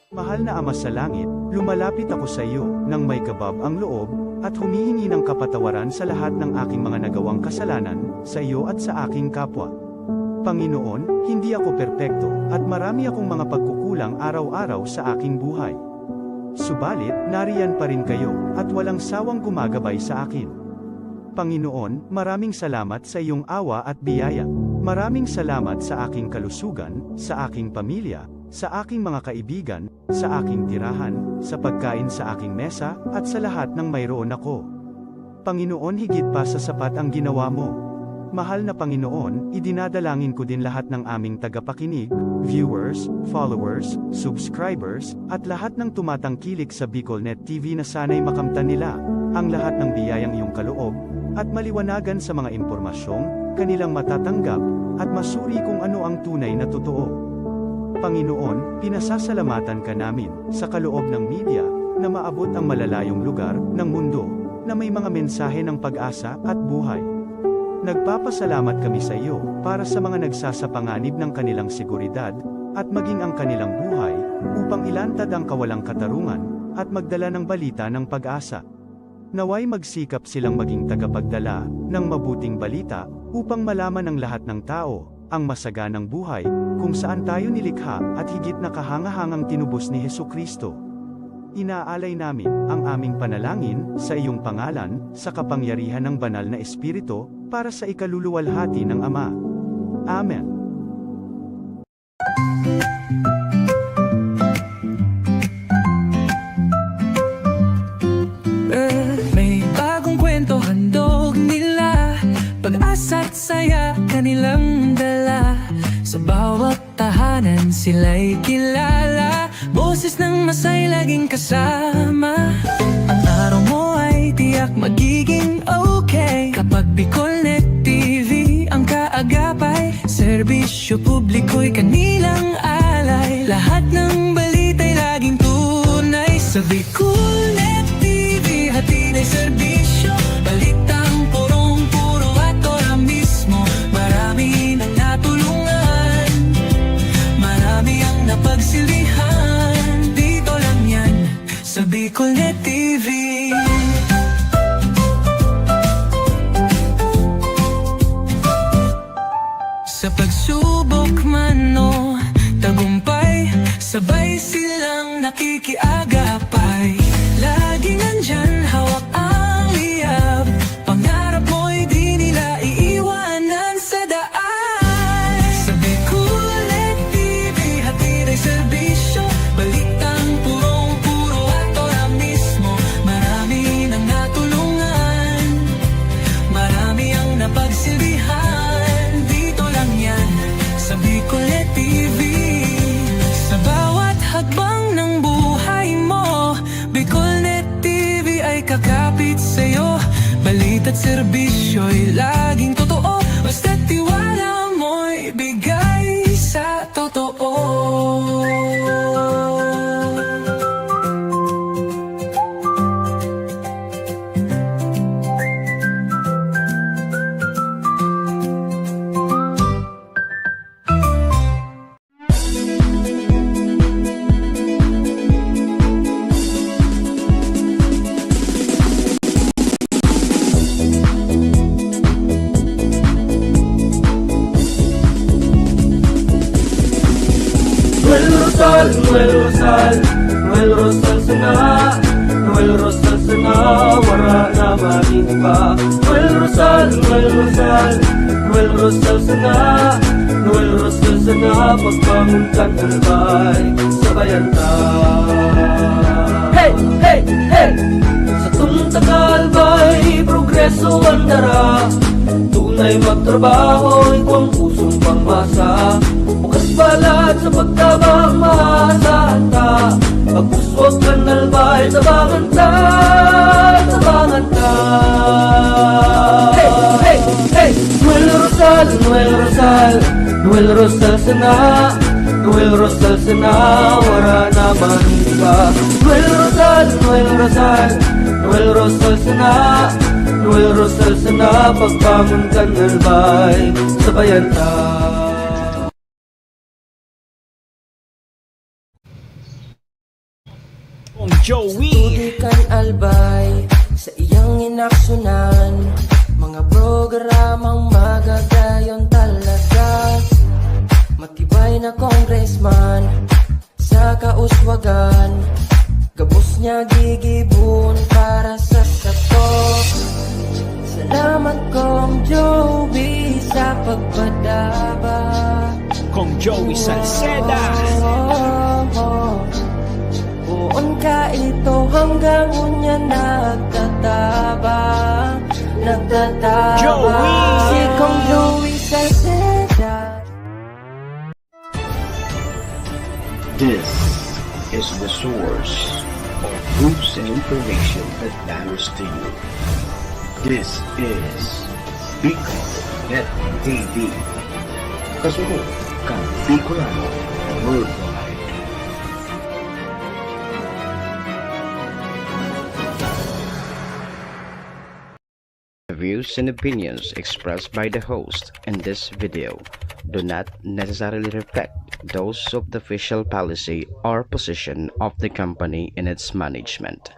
Mahal na Ama sa langit, lumalapit ako sa iyo, nang may kabab ang loob, at humihingi ng kapatawaran sa lahat ng aking mga nagawang kasalanan, sa iyo at sa aking kapwa. Panginoon, hindi ako perpekto, at marami akong mga pagkukulang araw-araw sa aking buhay. Subalit, nariyan pa rin kayo, at walang sawang gumagabay sa akin. Panginoon, maraming salamat sa iyong awa at biyaya. Maraming salamat sa aking kalusugan, sa aking pamilya, sa aking mga kaibigan, sa aking tirahan, sa pagkain sa aking mesa, at sa lahat ng mayroon ako. Panginoon, higit pa sa sapat ang ginawa mo. Mahal na Panginoon, idinadalangin ko din lahat ng aming tagapakinig, viewers, followers, subscribers, at lahat ng tumatangkilik sa BicolNet TV na sana'y makamtan nila ang lahat ng biyayang iyong kaloob, at maliwanagan sa mga impormasyong kanilang matatanggap, at masuri kung ano ang tunay na totoo. Panginoon, pinasasalamatan ka namin, sa kaloob ng media, na maabot ang malalayong lugar, ng mundo, na may mga mensahe ng pag-asa, at buhay. Nagpapasalamat kami sa iyo, para sa mga nagsasapanganib ng kanilang seguridad, at maging ang kanilang buhay, upang ilantad ang kawalang katarungan, at magdala ng balita ng pag-asa. Naway magsikap silang maging tagapagdala, ng mabuting balita, upang malaman ng lahat ng tao, ang masaganang buhay, kung saan tayo nilikha, at higit na kahangahangang tinubos ni Hesukristo. Inaalay namin ang aming panalangin sa iyong pangalan, sa kapangyarihan ng banal na Espiritu, para sa ikaluluwalhati ng Ama. Amen. May bagong kwento handog nila, pag-asa at saya kanilang dala. Sa bawat tahanan sila'y kilala, boses ng masay laging kasama. Ang araw mo ay tiyak magiging okay, kapag BicolNet TV ang kaagapay. Serbisyo publiko'y kanilang alay, lahat ng balita'y laging tunay. Sa BicolNet TV, hatid ay serbisyo, balitang purong-puro at ora mismo. Marami nang natulungan, marami ang napagsilbihan, dito lang yan, sa BicolNet TV. Sa pagsubok man o tagumpay, sabay silang nakikiagapay. Laging nandyan, hawak ang liyab, pangarap mo'y di nila iiwanan sa daan. Sa BicolNet TV, hatid ay serbisyo, balitang purong-puro at ora mismo. Marami nang natulungan, marami ang napagsilbihan, dito lang yan, sa BicolNet TV. Sa bawat hakbang ng buhay mo, BicolNet TV ay kakapit sa'yo. Balita't serbisyo'y laging totoo, basta't tiwala mo'y bigay sa totoo. Noel Rosal, Noel Rosal sana, Noel Rosal sana, wala na maging iba. Noel Rosal, Noel Rosal, Noel Rosal sana, Noel Rosal sana, pagpamuntan kalbay, sabayan ta. Hey, hey, hey! Sa tunta kalbay, progreso ang dara, tunay magtrabaho, ikaw ang pusong pangmasa. Bukas palad sa pagtabang maasahan ka, pagpuswag ka nalbay, tabangan ka, tabangan ka. Hey, hey, hey! Noel Rosal, Noel Rosal, Noel Rosal sana, Noel Rosal sana, wala naman iba. Noel Rosal, Noel Rosal, Noel Rosal sana, Noel Rosal sana, pagbangon ka nalbay, sabayan ta. Tudikan albay sa iyang inaksyonan, mga programang magagayon talaga. Matibay na congressman sa kauswagan, gabos niya gigibon para sa sato. Salamat Kong Joey sa pagpadaba, Kong Joey Salceda. Buon ka ito hanggang unya nagtataba Joey! Si Kong Joey Salceda. This is the source of proofs and information that matters to you. This is Bicol.net TV. Kasunod kang Bicolano Worldwide. The views and opinions expressed by the host in this video do not necessarily reflect those of the official policy or position of the company and its management.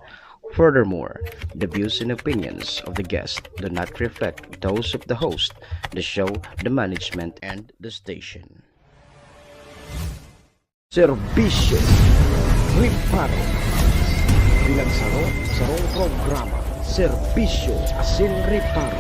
Furthermore, the views and opinions of the guest do not reflect those of the host, the show, the management, and the station. Serbisyo Riparo Pinagsaro-sarong programa Serbisyo Asin Riparo,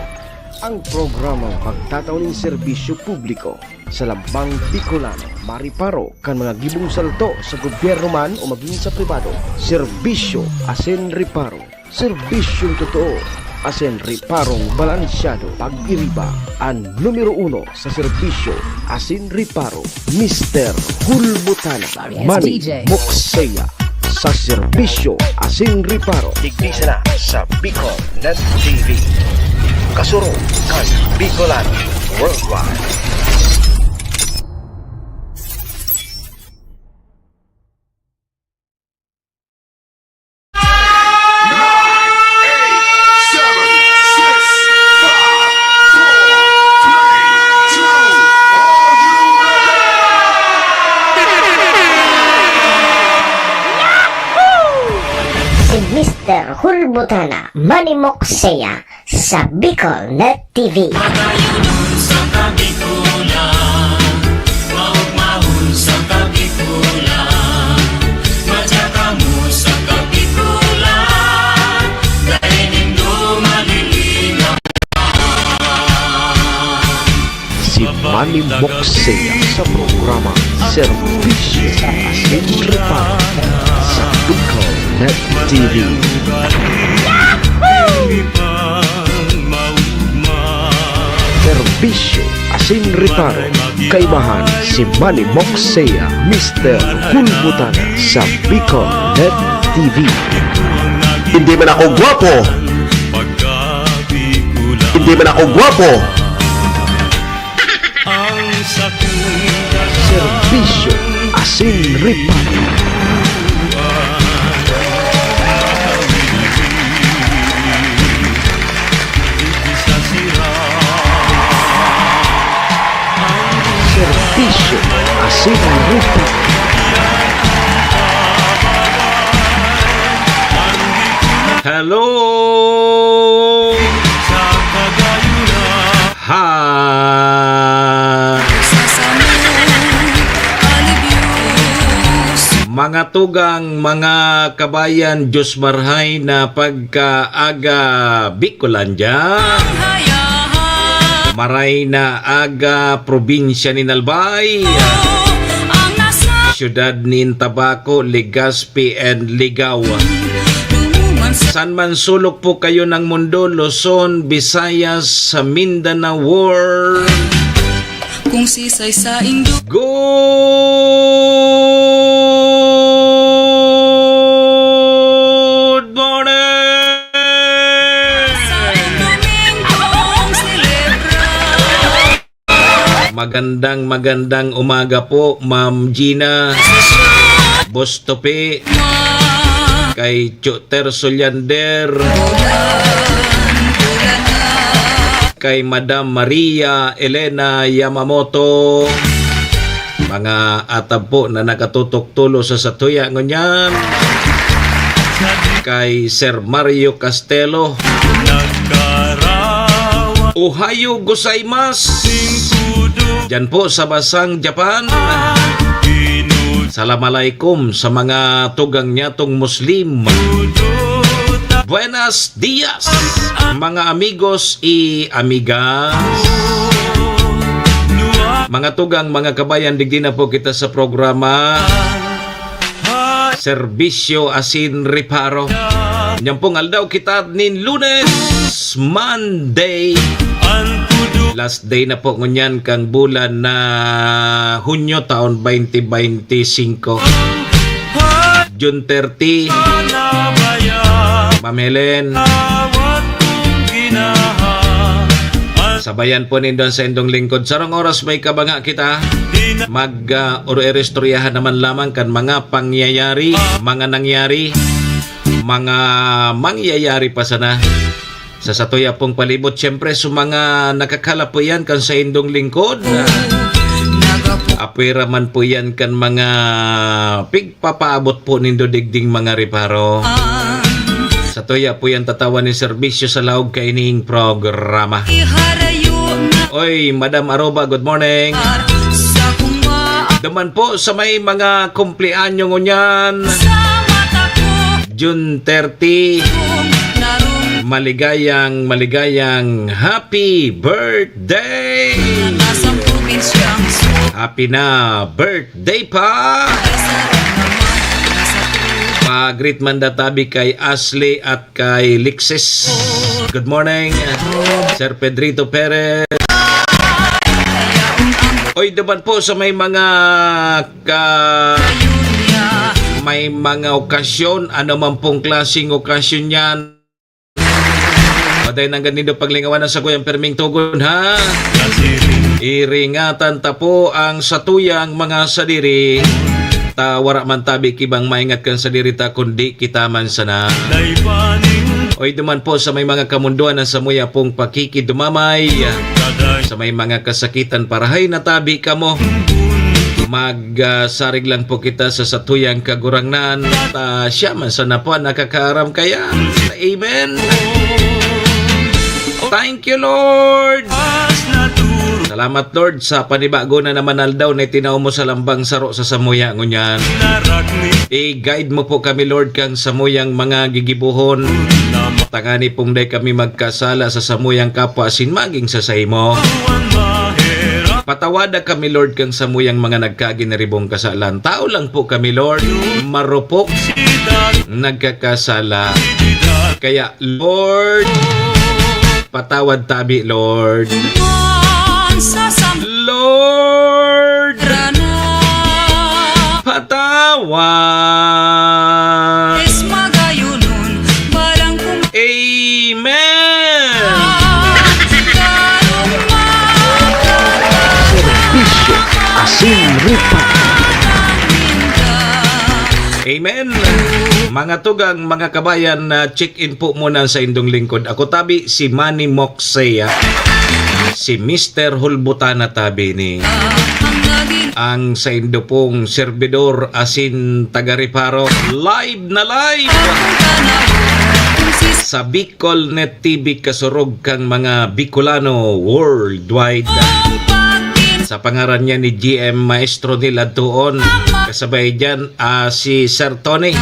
ang programang pagtatauning serbisyo publiko sa lambang Bicolano, mariparo kan mga gibong salto sa gobyerno man o maging sa pribado. Serbisyo Asin Riparo, serbisyong totoo, asin riparong balansyado. Pag-iriba ang numero 1 sa serbisyo Asin Riparo, Mr. Hulbutana Manny Moxeya sa serbisyo Asin Riparo. Tigrisa na sa Bicol.net TV. Kasuro kan Bicolano Worldwide. Mr. Hulbutana Manny Moxeya sa Bicol.net TV. Si Manny Moxeya sa programa Serbisyo Asin Riparo sa Bicol.net TV. Serbisyo Asin Riparo, kaibahan si Manny Moxeya, Mr. Hulbutana sa Bicol.net TV. Hindi man ako gwapo. Hindi man ako gwapo. Serbisyo Asin Riparo. Serbisyo Asin Riparo. Hello! Ha! Mga tugang, mga kabayan, Diyos marhay na pagkaaga Bicolandia. Maray na aga probinsya ni Nalbay. Siyudad ni Tabaco, Legazpi, and Ligawa. San man sulok po kayo ng mundo, Luzon, Visayas, sa Mindanao World. Kung sisay sa Indo Good morning! sa Domingong silebra. magandang umaga po, Ma'am Gina, Boss Tope, kay Choter Solyander, kay Madam Maria Elena Yamamoto, mga atab po na nakatutok tulo sa satuya ngunyan, kay Sir Mario Castelo, Ohayo gozaimasu, dyan po sa Basang, Japan. Assalamualaikum sa mga tugang nyatong Muslim. Buenos dias, mga amigos y amigas. Mga tugang, mga kabayan, digdi na po kita sa programa Serbisyo Asin Reparo. Yan pong aldaw kita nin Lunes, Monday. Last day na po ngunyan kang bulan na Hunyo taon 2025. June 30. Ma'am Helen, sabayan po nindon sa indong lingkod. Sarong oras may kabanga kita. Mag-orestoryahan naman lamang kan mga pangyayari, mga nangyari, mga mangyayari pa sana sa satuya pong palibot. Siyempre sa mga nakakala po yan kan sa indong lingkod. Apira man po yan kan mga pigpapaabot po nindo digding mga reparo. Satuya po yan tatawan ni serbisyo sa laog kaining programa. Oy, Madam Aroba, good morning. Daman po sa may mga kumpleanyo ngunyan, June 30, maligayang happy birthday! Happy na birthday pa! Pag-greet man databi kay Ashley at kay Lixis. Good morning, Sir Pedrito Perez. Oy, daban po sa may mga okasyon, ano man pong klaseng okasyon yan. Patay nang ganito paglingawan sa kuyang perming tugon, ha? Iringatan ta po ang satuyang mga sadiri. Wara man tabi kibang maingat kan sadiri ta kundi kita man sana. Oy, duman po sa may mga kamunduan na samuya pong pakikidumamay, sa may mga kasakitan parahay na tabi ka mo. Magsarig lang po kita sa satuyang kagurangnan at siya man sana po nakakaram kaya. Amen. Thank you, Lord. Salamat, Lord, sa panibago na naman aldaw na itinaw mo sa lambang saro sa samuya ngunyan. I-guide mo po kami, Lord, kang samuyang mga gigibuhon. Tangani pong day kami magkasala sa samuyang kapwa sinmaging sa mo. Patawada kami, Lord, kang samuyang mga nagkaginaribong kasalan. Tao lang po kami, Lord, marupok, nagkakasala. Kaya, Lord, patawad tabi, Lord. Lord, patawad. Amen. Serbisyo Asin Reparo. Amen. Mga tugang, mga kabayan, check-in po muna sa indong lingkod. Ako tabi si Manny Moxea, si Mr. Hulbutana tabi ni ang sa indo pong servidor asin taga-reparo. Live na live sa Bicol Net TV, kasurog kang mga Bicolano worldwide. Sa pangaran niya ni GM Maestro nila tuon, kasabay dyan si Sir Tony.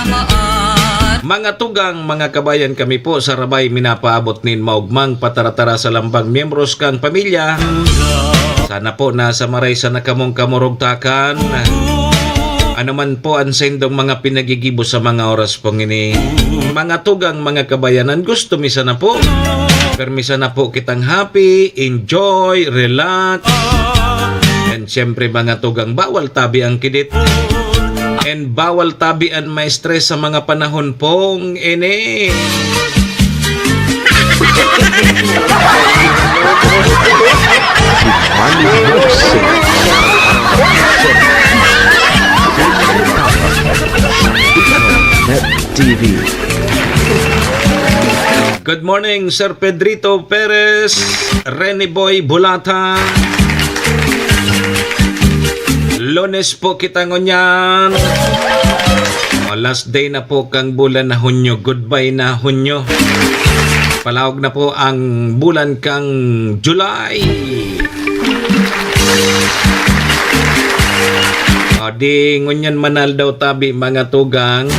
Mga tugang, mga kabayan, kami po sa Rabay minapaabot nin maugmang pataratara sa lambang miyembros kang pamilya. Sana po nasa maray sa nakamong kamurugtakan. Ano man po ang sendong mga pinagigibo sa mga oras pong ini. Mga tugang, mga kabayanan, gusto misa na po. Permisa na po kitang happy, enjoy, relax. And syempre mga tugang, bawal tabi ang kidit. And bawal tabi ang may stress sa mga panahon pong ini. Manny Moxea. Net TV. Good morning, Sir Pedrito Perez, Rene Boy Bulata. Lunes po kita ngunyan. Last day na po kang bulan na Hunyo. Goodbye na Hunyo. Palawag na po ang bulan kang July. Di ngunyan manal daw tabi mga tugang.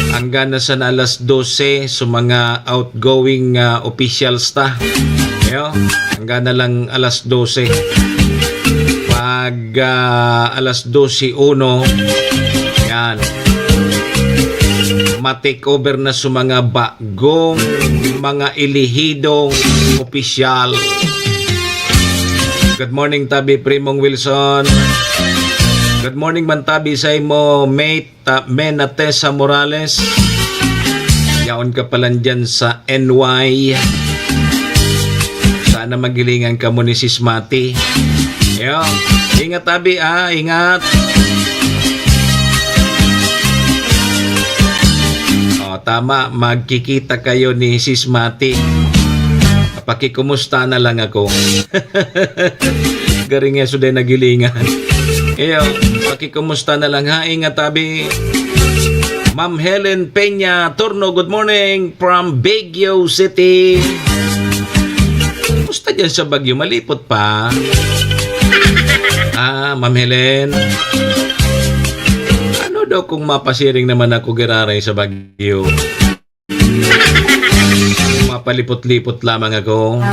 Hanggang na sa alas 12 sa mga outgoing officials ta. Hanggang na lang alas 12. Pag alas 12:01, yan, ma-take over na sa mga bagong mga ilihidong opisyal. Good morning tabi Primong Wilson. Good morning man tabi sa imo mate Menatesa Morales. Yaon ka palan dyan sa NY. Sana magilingan ka mo ni Sis Mati. Yo, ingat tabi ingat. Tama, magkikita kayo ni Sis Mati. Pakikumusta na lang ako. Garing nga suday nagilingan. Iyo, pakikumusta na lang ha. Ingat tabi. Ma'am Helen Peña Turno, good morning from Baguio City. Kumusta dyan sa Baguio? Malipot pa? Ma'am Helen. Ano daw kung mapasiring naman ako giraray sa Baguio? Mapalipot-lipot lamang ako.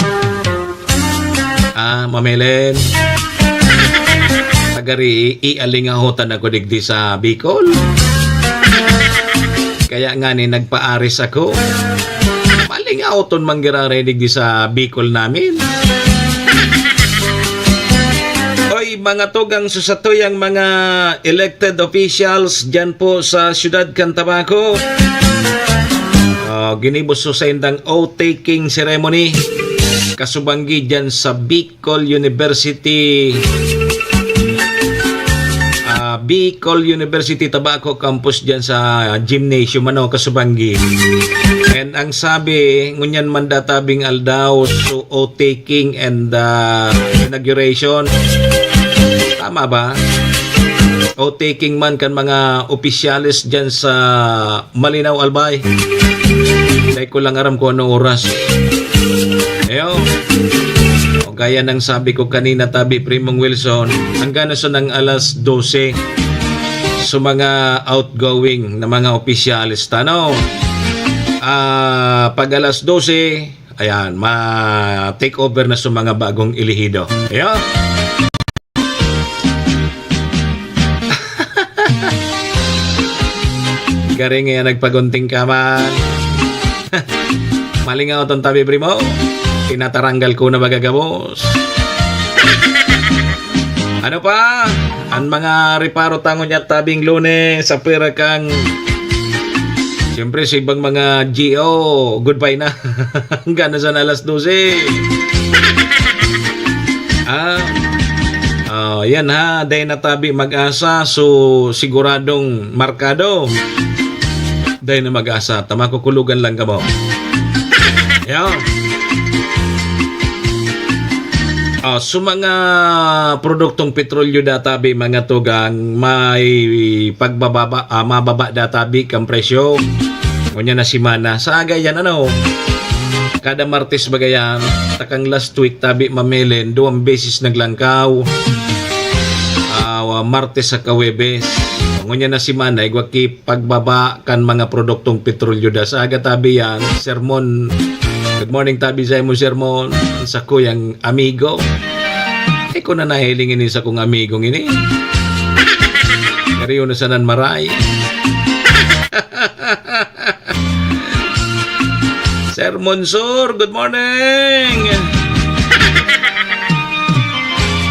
Ma'am Helen. Tagari, ialingahotan ako digdi sa Bicol. Kaya nga ni nagpaaris ako. Malingahoton manggiraray digdi sa Bicol namin. Oy, mga tugang susatoyang mga elected officials dyan po sa Ciudad Cantabaco. Ginibos sa indang oath-taking ceremony. Kasubanggi dyan sa Bicol University. Bicol University Tabaco Campus dyan sa gymnasium kasubanggi. And ang sabi, ngunyan mandatabing aldaw so oath-taking and inauguration. Tama ba? Oath-taking man kan mga opisyalis dyan sa Malinaw Albay. Dahil ko lang aram ko anong oras. Gaya ng sabi ko kanina tabi Primong Wilson, hanggang na sa ng alas 12 sa mga outgoing na mga opisyalis. Pag alas 12, ayan, ma-take over na sa mga bagong ilihido. Garing nga nagpagunting ka man. Malingaw itong tabi Primo. Tinataranggal ko na bagagabos. Ano pa? Ang mga riparo tangon niya tabing Lunes sa pera kang siyempre sa ibang mga GO goodbye na. Hanggang na sa alas 12. Yan ha. Dahil natabi mag-asa so siguradong markado. Dahil na mag-asa. Tamakukulugan lang ka mo. Yan. So mga produktong petrolyo databi mga tugang may pagbababa mababa databi kang presyo. Kunya na simana sa agayan kada Martes bagayan takang last week tabi mamelen 2 beses naglangkaw. Martes sa Kawebes. Kunya na simana igwaki pagbaba kan mga produktong petrolyo da sa aga tabi yan sermon. Good morning tabi sa mo sermon sa kuyang amigo. Ko na nahilingin sa kong amigong ini. Kariyo na sanan maray. Sir Monsur, good morning.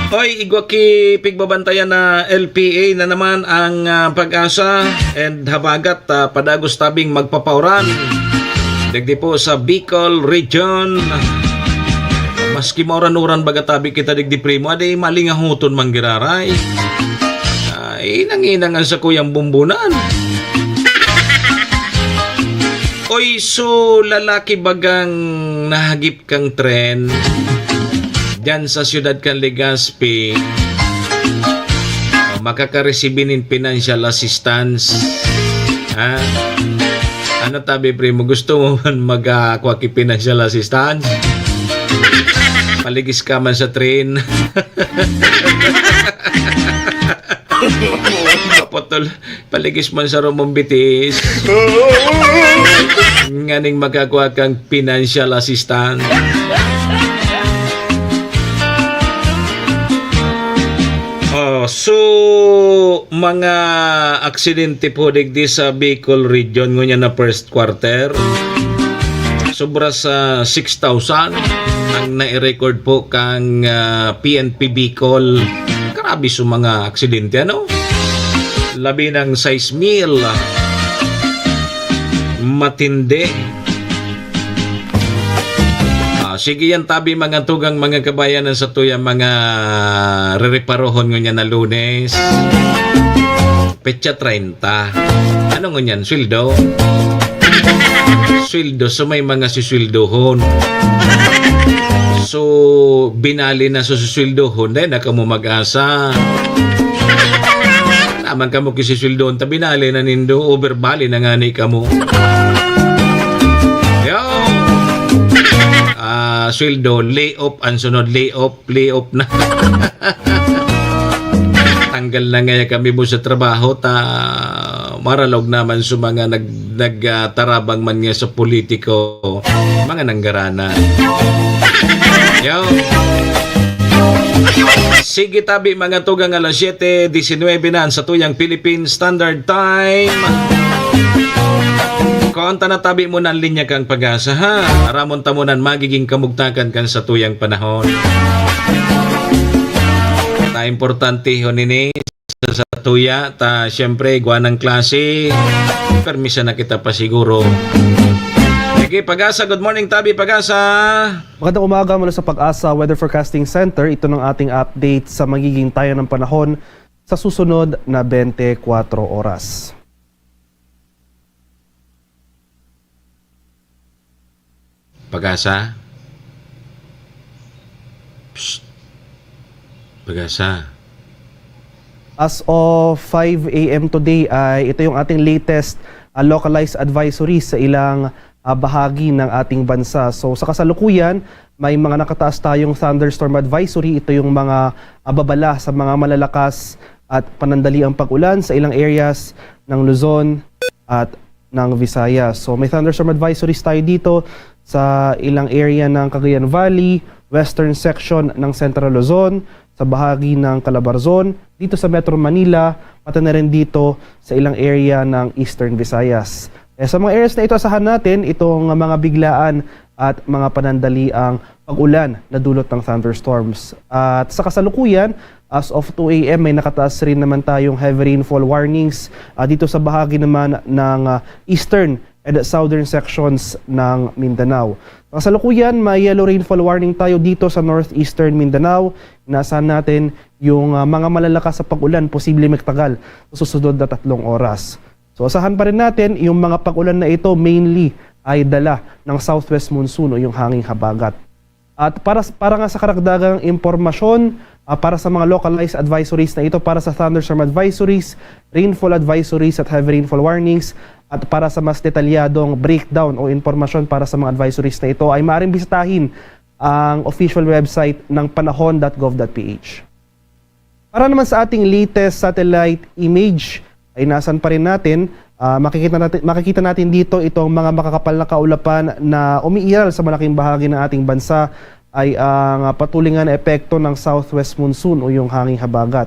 Hoy, igwaki pigbabantayan na LPA na naman ang Pag-asa and Habagat padagos tabing magpapauran. Dagdi po sa Bicol Region. Maski mauran-uran bagatabi kita digdi primo, aday malingahuton manggiraray. Inang-inangan sa kuyang bumbunan. Oy, so lalaki bagang nahagip kang tren dyan sa siyudad kan Legazpi, makakaresibinin financial assistance. Ha? Ano tabi primo, gusto mo man mag-aqua ki financial assistance? Paligis ka man sa train. Kapotol, paligis man sa rumong bitis. Nganing magkakuha kang financial assistance. So mga aksidente po digdi sa Bicol Region ngunya na first quarter. Sobra sa 6,000 ang nai-record po kang PNP Bicol. Grabe sa mga aksidente, ano? Labi ng 6,000. Matindi. Sige yan tabi mga tugang mga kabayanan sa tuyang mga re-reparohon ngunya na Lunes. Petsa 30. Ano ngunyan? Sweldo? Sweldo. So may mga susweldohon. So binali na sa susweldohon dahil na ka mo mag-asa. Naman ka mo kisisweldohon ta binali na nindo overbali na nga ni ka mo. Sweldo, lay-off, ang sunod lay-off na. Tanggal na nga kami mo sa trabaho, maralog naman sa mga nagtarabang man nga sa politiko, mga nanggarana. Yo. Sige tabi mga tugang alas 7:19 na sa tuyang Philippine Standard Time. Kaunta na tabi mo na ang linya kang pag-asa, ha? Aramon tamunan magiging kamugtakan kan sa tuyang panahon. Ta importante honini sa tuya, ta syempre guwan ng klase. Permisa na kita pa siguro. Sige, Pag-asa, good morning tabi Pag-asa. Magandang umaga mula sa Pag-asa Weather Forecasting Center. Ito ng ating update sa magiging tayo ng panahon sa susunod na 24 oras. Pag-asa. Psst. Pag-asa. As of 5 a.m. today ay ito yung ating latest localized advisories sa ilang bahagi ng ating bansa. So sa kasalukuyan, may mga nakataas tayong thunderstorm advisory. Ito yung mga babala sa mga malalakas at panandaliang pag-ulan sa ilang areas ng Luzon at ng Visayas. So may thunderstorm advisories tayo dito sa ilang area ng Cagayan Valley, western section ng Central Luzon, sa bahagi ng Calabarzon, dito sa Metro Manila, pati na rin dito sa ilang area ng Eastern Visayas. Sa mga areas na ito, asahan natin itong mga biglaan at mga panandaliang pag-ulan na dulot ng thunderstorms. At sa kasalukuyan, as of 2 a.m. may nakataas rin naman tayong heavy rainfall warnings dito sa bahagi naman ng eastern and southern sections ng Mindanao. Sa kasalukuyan, may yellow rainfall warning tayo dito sa northeastern Mindanao. Inaasahan natin yung mga malalakas sa pag-ulan, posible magtagal sa susunod na 3 oras. So asahan pa rin natin yung mga pag-ulan na ito mainly ay dala ng southwest monsoon o yung hanging habagat. At para nga sa karagdagang impormasyon, para sa mga localized advisories na ito, para sa thunderstorm advisories, rainfall advisories at heavy rainfall warnings, at para sa mas detalyadong breakdown o impormasyon para sa mga advisories na ito, ay maaaring bisitahin ang official website ng panahon.gov.ph. Para naman sa ating latest satellite image, ay nasan pa rin natin, makikita natin dito itong mga makakapal na kaulapan na umiiral sa malaking bahagi ng ating bansa ay ang patuloy na epekto ng southwest monsoon o yung hanging habagat.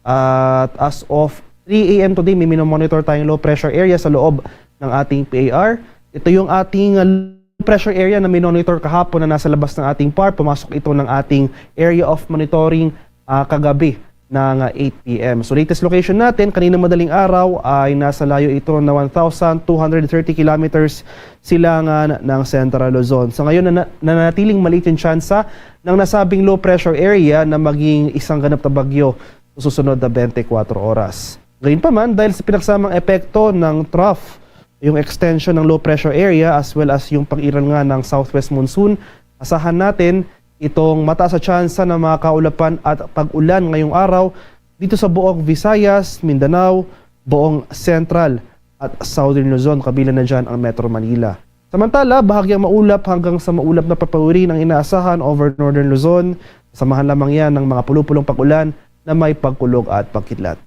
At as of 3 a.m. today, may minomonitor tayong low pressure area sa loob ng ating PAR. Ito yung ating low pressure area na minonitor kahapon na nasa labas ng ating PAR. Pumasok ito ng ating area of monitoring kagabi ng 8 p.m. So latest location natin, kanina madaling araw ay nasa layo ito na 1,230 kilometers silangan ng Central Luzon. So ngayon nanatiling maliit yung tsansa ng nasabing low pressure area na maging isang ganap na bagyo sa susunod na 24 oras. Ngayon pa man, dahil sa pinagsamang epekto ng trough, yung extension ng low pressure area as well as yung pag-iral nga ng southwest monsoon, asahan natin itong mataas sa tsansa ng mga kaulapan at pag-ulan ngayong araw dito sa buong Visayas, Mindanao, buong Central at Southern Luzon, kabilang na dyan ang Metro Manila. Samantala, bahagyang maulap hanggang sa maulap na papawiri ang inaasahan over Northern Luzon. Samahan lamang yan ng mga pulupulong pag-ulan na may pagkulog at pagkidlat.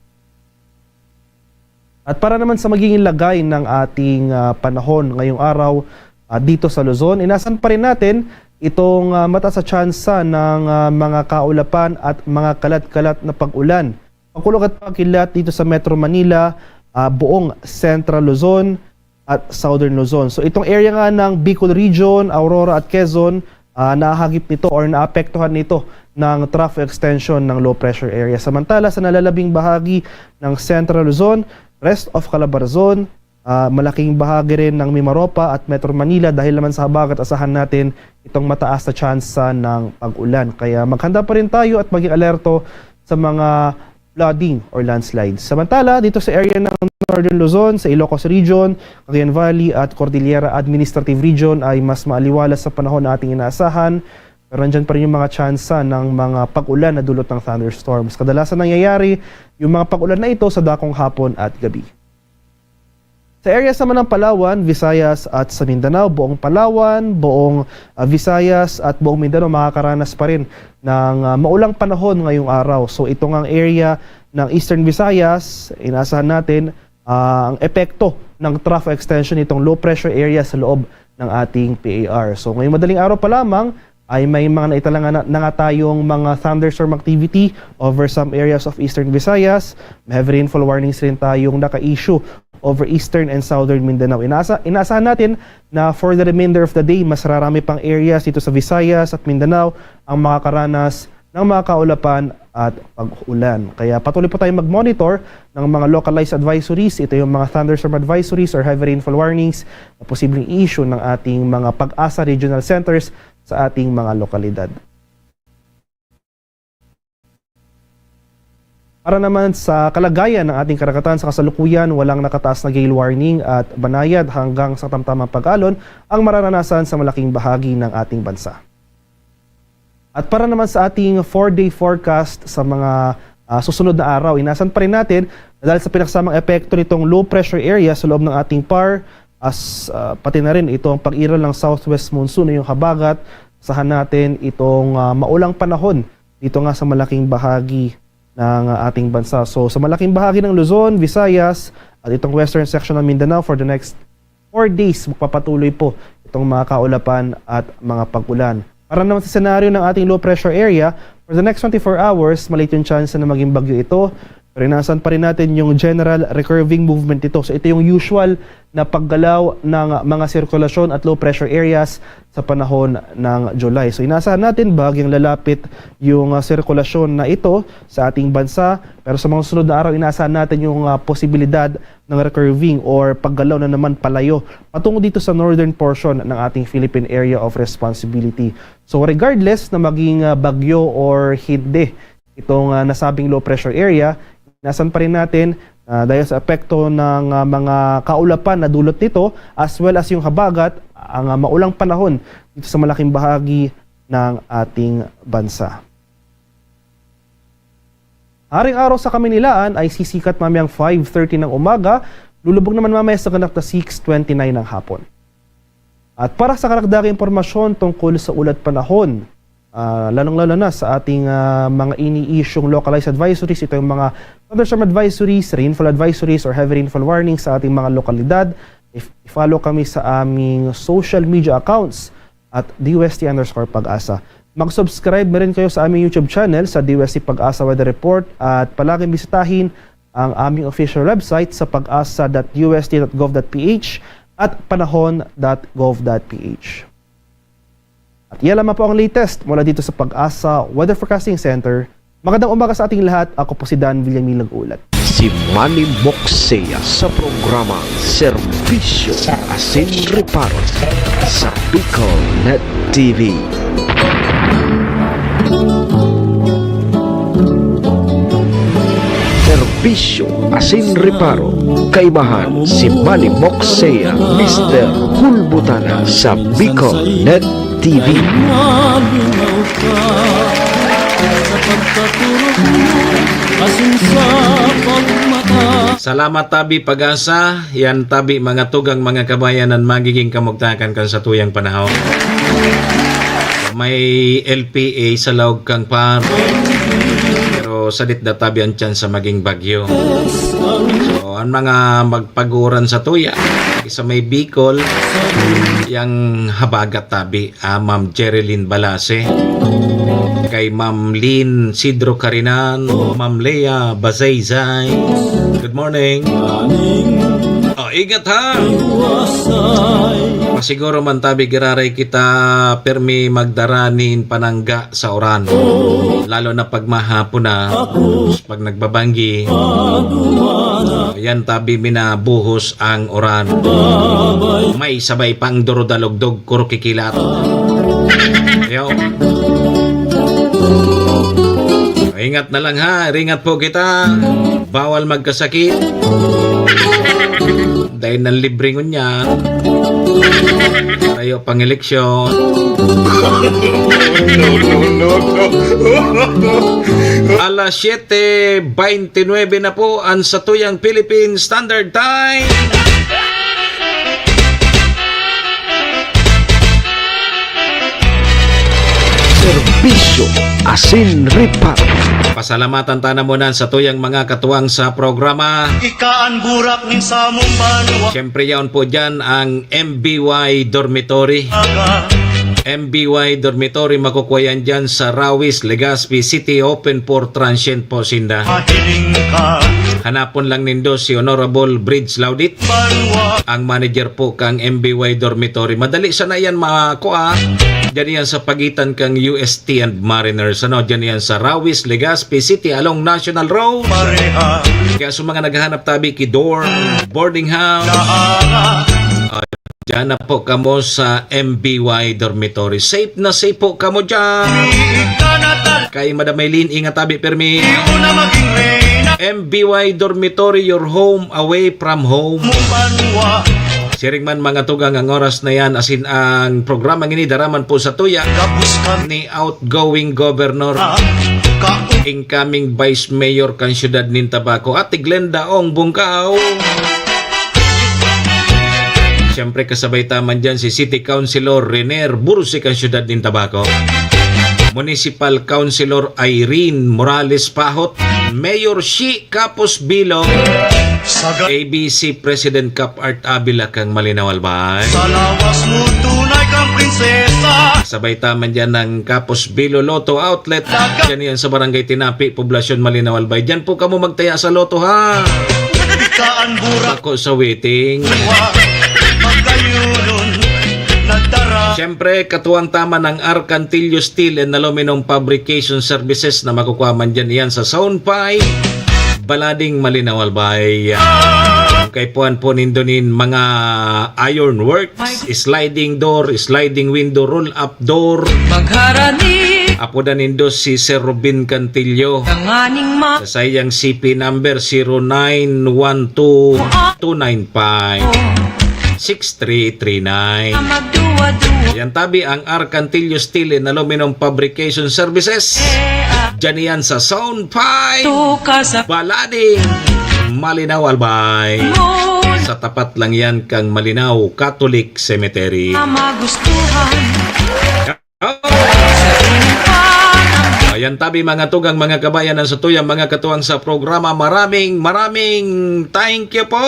At para naman sa magiging lagay ng ating panahon ngayong araw dito sa Luzon, inasan pa rin natin itong mataas sa tsansa ng mga kaulapan at mga kalat-kalat na pag-ulan. Pagkulog at pagkilat dito sa Metro Manila, buong Central Luzon at Southern Luzon. So itong area nga ng Bicol Region, Aurora at Quezon, nahagip nito or naapektuhan nito ng trough extension ng low pressure area. Samantala sa nalalabing bahagi ng Central Luzon, rest of Calabarzon, malaking bahagi rin ng Mimaropa at Metro Manila dahil naman sa habagat asahan natin itong mataas na tsansa ng pag-ulan. Kaya maghanda pa rin tayo at maging alerto sa mga flooding or landslides. Samantala, dito sa area ng Northern Luzon, sa Ilocos Region, Cagayan Valley at Cordillera Administrative Region ay mas maaliwalas sa panahon na ating inaasahan. Pero nandyan pa rin yung mga tsansa ng mga pag-ulan na dulot ng thunderstorms. Kadalasan nangyayari yung mga pag-ulan na ito sa dakong hapon at gabi. Sa areas naman ng Palawan, Visayas at sa Mindanao, buong Palawan, buong Visayas at buong Mindanao makakaranas pa rin ng maulang panahon ngayong araw. So ito ang area ng Eastern Visayas, inaasahan natin ang epekto ng trough extension itong low pressure area sa loob ng ating PAR. So ngayong madaling araw pa lamang ay may mga naitalangan na nga tayong mga thunderstorm activity over some areas of Eastern Visayas. May heavy rainfall warnings rin tayong naka-issue over Eastern and Southern Mindanao. Inaasahan natin na for the remainder of the day, mas rarami pang areas dito sa Visayas at Mindanao ang makakaranas ng mga kaulapan at pag-ulan. Kaya patuloy po tayong mag-monitor ng mga localized advisories. Ito yung mga thunderstorm advisories or heavy rainfall warnings na posibleng issue ng ating mga Pag-asa Regional Centers sa ating mga lokalidad. Para naman sa kalagayan ng ating karagatan sa kasalukuyan, walang nakataas na gale warning at banayad hanggang sa tamtamang pag-alon ang mararanasan sa malaking bahagi ng ating bansa. At para naman sa ating 4-day forecast sa mga susunod na araw, inasan pa rin natin na dahil sa pinagsamang epekto nitong low pressure area sa loob ng ating PAR, pati na rin itong pag-iral ng southwest monsoon na yung habagat, sahan natin itong maulang panahon dito nga sa malaking bahagi ng ating bansa. So sa malaking bahagi ng Luzon, Visayas at itong western section ng Mindanao for the next 4 days magpapatuloy po itong mga kaulapan at mga pag-ulan. Para naman sa senaryo ng ating low pressure area, for the next 24 hours, maliit yung chance na maging bagyo ito. Pero inaasahan pa rin natin yung general recurving movement ito. So ito yung usual na paggalaw ng mga sirkulasyon at low pressure areas sa panahon ng July. So inaasahan natin bahagyang lalapit yung sirkulasyon na ito sa ating bansa. Pero sa mga sunod na araw, inaasahan natin yung posibilidad ng recurving or paggalaw na naman palayo patungo dito sa northern portion ng ating Philippine Area of Responsibility. So regardless na maging bagyo or hindi itong nasabing low pressure area, nasan pa rin natin dahil sa epekto ng mga kaulapan na dulot nito as well as yung habagat, ang maulang panahon dito sa malaking bahagi ng ating bansa. Haring araw sa Kaminilaan ay sisikat mamayang 5:30 ng umaga, lulubog naman mamaya sa ganap na 6:29 ng hapon. At para sa karagdagang impormasyon tungkol sa ulat panahon, lalong-lalo na sa ating mga ini-issuing localized advisories, ito yung mga thunderstorm advisories, rainfall advisories, or heavy rainfall warnings sa ating mga lokalidad. I-follow kami sa aming social media accounts at DUST_Pag-asa. Mag-subscribe na rin kayo sa aming YouTube channel sa DUST Pag-asa Weather Report at palaging bisitahin ang aming official website sa pag-asa.ust.gov.ph at panahon.gov.ph. At yan lamang po ang latest mula dito sa Pag-asa Weather Forecasting Center Magandang umaga sa ating lahat. Ako po si Dan Villamil Nag-ulat. Si Manny Moxea sa programa Serbisyo Asin Reparo sa Bicol Net TV. Serbisyo Asin Reparo, kaibahan si Manny Moxea, Mr. Hulbutana sa Bicol Net TV. Salamat tabi pag-asa, yan tabi mga tugang mga kabayanan magiging kamugtakan kan sa tuyang panahon. May LPA sa laog kang par, pero sadit na tabi ang tiyan sa maging bagyo. So, ang mga magpaguran sa tuya, isa may Bicol, yang habagat tabi, Ma'am Jerilyn Balase, kay Ma'am Lynn Sidro Carinan, Ma'am Lea Bazaysay. Good morning. Ingat ha. Masiguro man tabi giraray kita permi magdaranin panangga sa oran. Lalo na pag mahapon na, pag nagbabanggi, yan tabi minabuhos ang oran. May sabay pang durodalogdog kuro kikilat. Yo. Ingat na lang ha, ringat po kita. Bawal magkasakit. Dahil ng libreng niya. Tayo pang eleksyon. Alas 7:29 na po ang satuyang Philippine Standard Time. Serbisyo Asin Reparo. Pasalamatan tayo muna sa tuyang mga katuwang sa programa. Ikaan burak ning sa mong banwa. Siyempre yaon po dyan ang MBY Dormitory. MBY Dormitory makukuha yan dyan sa Rawis, Legazpi City, open for transient po sinda. Hanapon lang nindo si Honorable Bridge Laudit, ang manager po kang MBY Dormitory. Madali sana yan makuha. Diyan yan sa pagitan kang UST and Mariners. Ano, diyan yan sa Rawis, Legazpi City along National Road. Kaya sa mga naghahanap tabi kidor, boarding house, diyan na po kamo sa MBY Dormitory. Safe na safe po kamo dyan. Kay Madam Maylin, ingat tabi permi. MBY Dormitory, your home away from home. Siring man mga tugang ang oras na yan, asin ang programang ini daraman po sa tuya ni outgoing governor, incoming vice mayor kan siyudad nin Tabaco, Ate Glenda Ong Bungkaw. Siyempre kasabay taman dyan si City Councilor Rener Bursi kan siyudad nin Tabaco, Municipal Councilor Irene Morales Pahot, Mayor Shi Capos Bilo, ABC President Cap Art Abila kang Malinaw Albay. Sabay taman dyan ng Capos Bilo Lotto Outlet. Dyan yan sa Barangay Tinapi, Poblasyon Malinaw Albay. Dyan po kamo magtaya sa Lotto ha. Ako sa waiting. Siyempre, katuwang tama ng Arcantillo Steel and Aluminum Fabrication Services na makukuha man dyan yan sa Zone 5, Balading Malinaw Albay. Kay puan po nindonin mga iron works, sliding door, sliding window, roll up door. Apo na nindo si Sir Robin Cantillo sa sayang CP number 0912-295-6339. Yan tabi ang Arcantillo Steel and Aluminum Fabrication Services. Diyan yan sa Zone 5, Balading Malinaw Albay. Sa tapat lang yan kang Malinaw Catholic Cemetery. Ayan tabi mga tugang mga kabayanan sa tuyang mga katuwang sa programa. Maraming thank you po.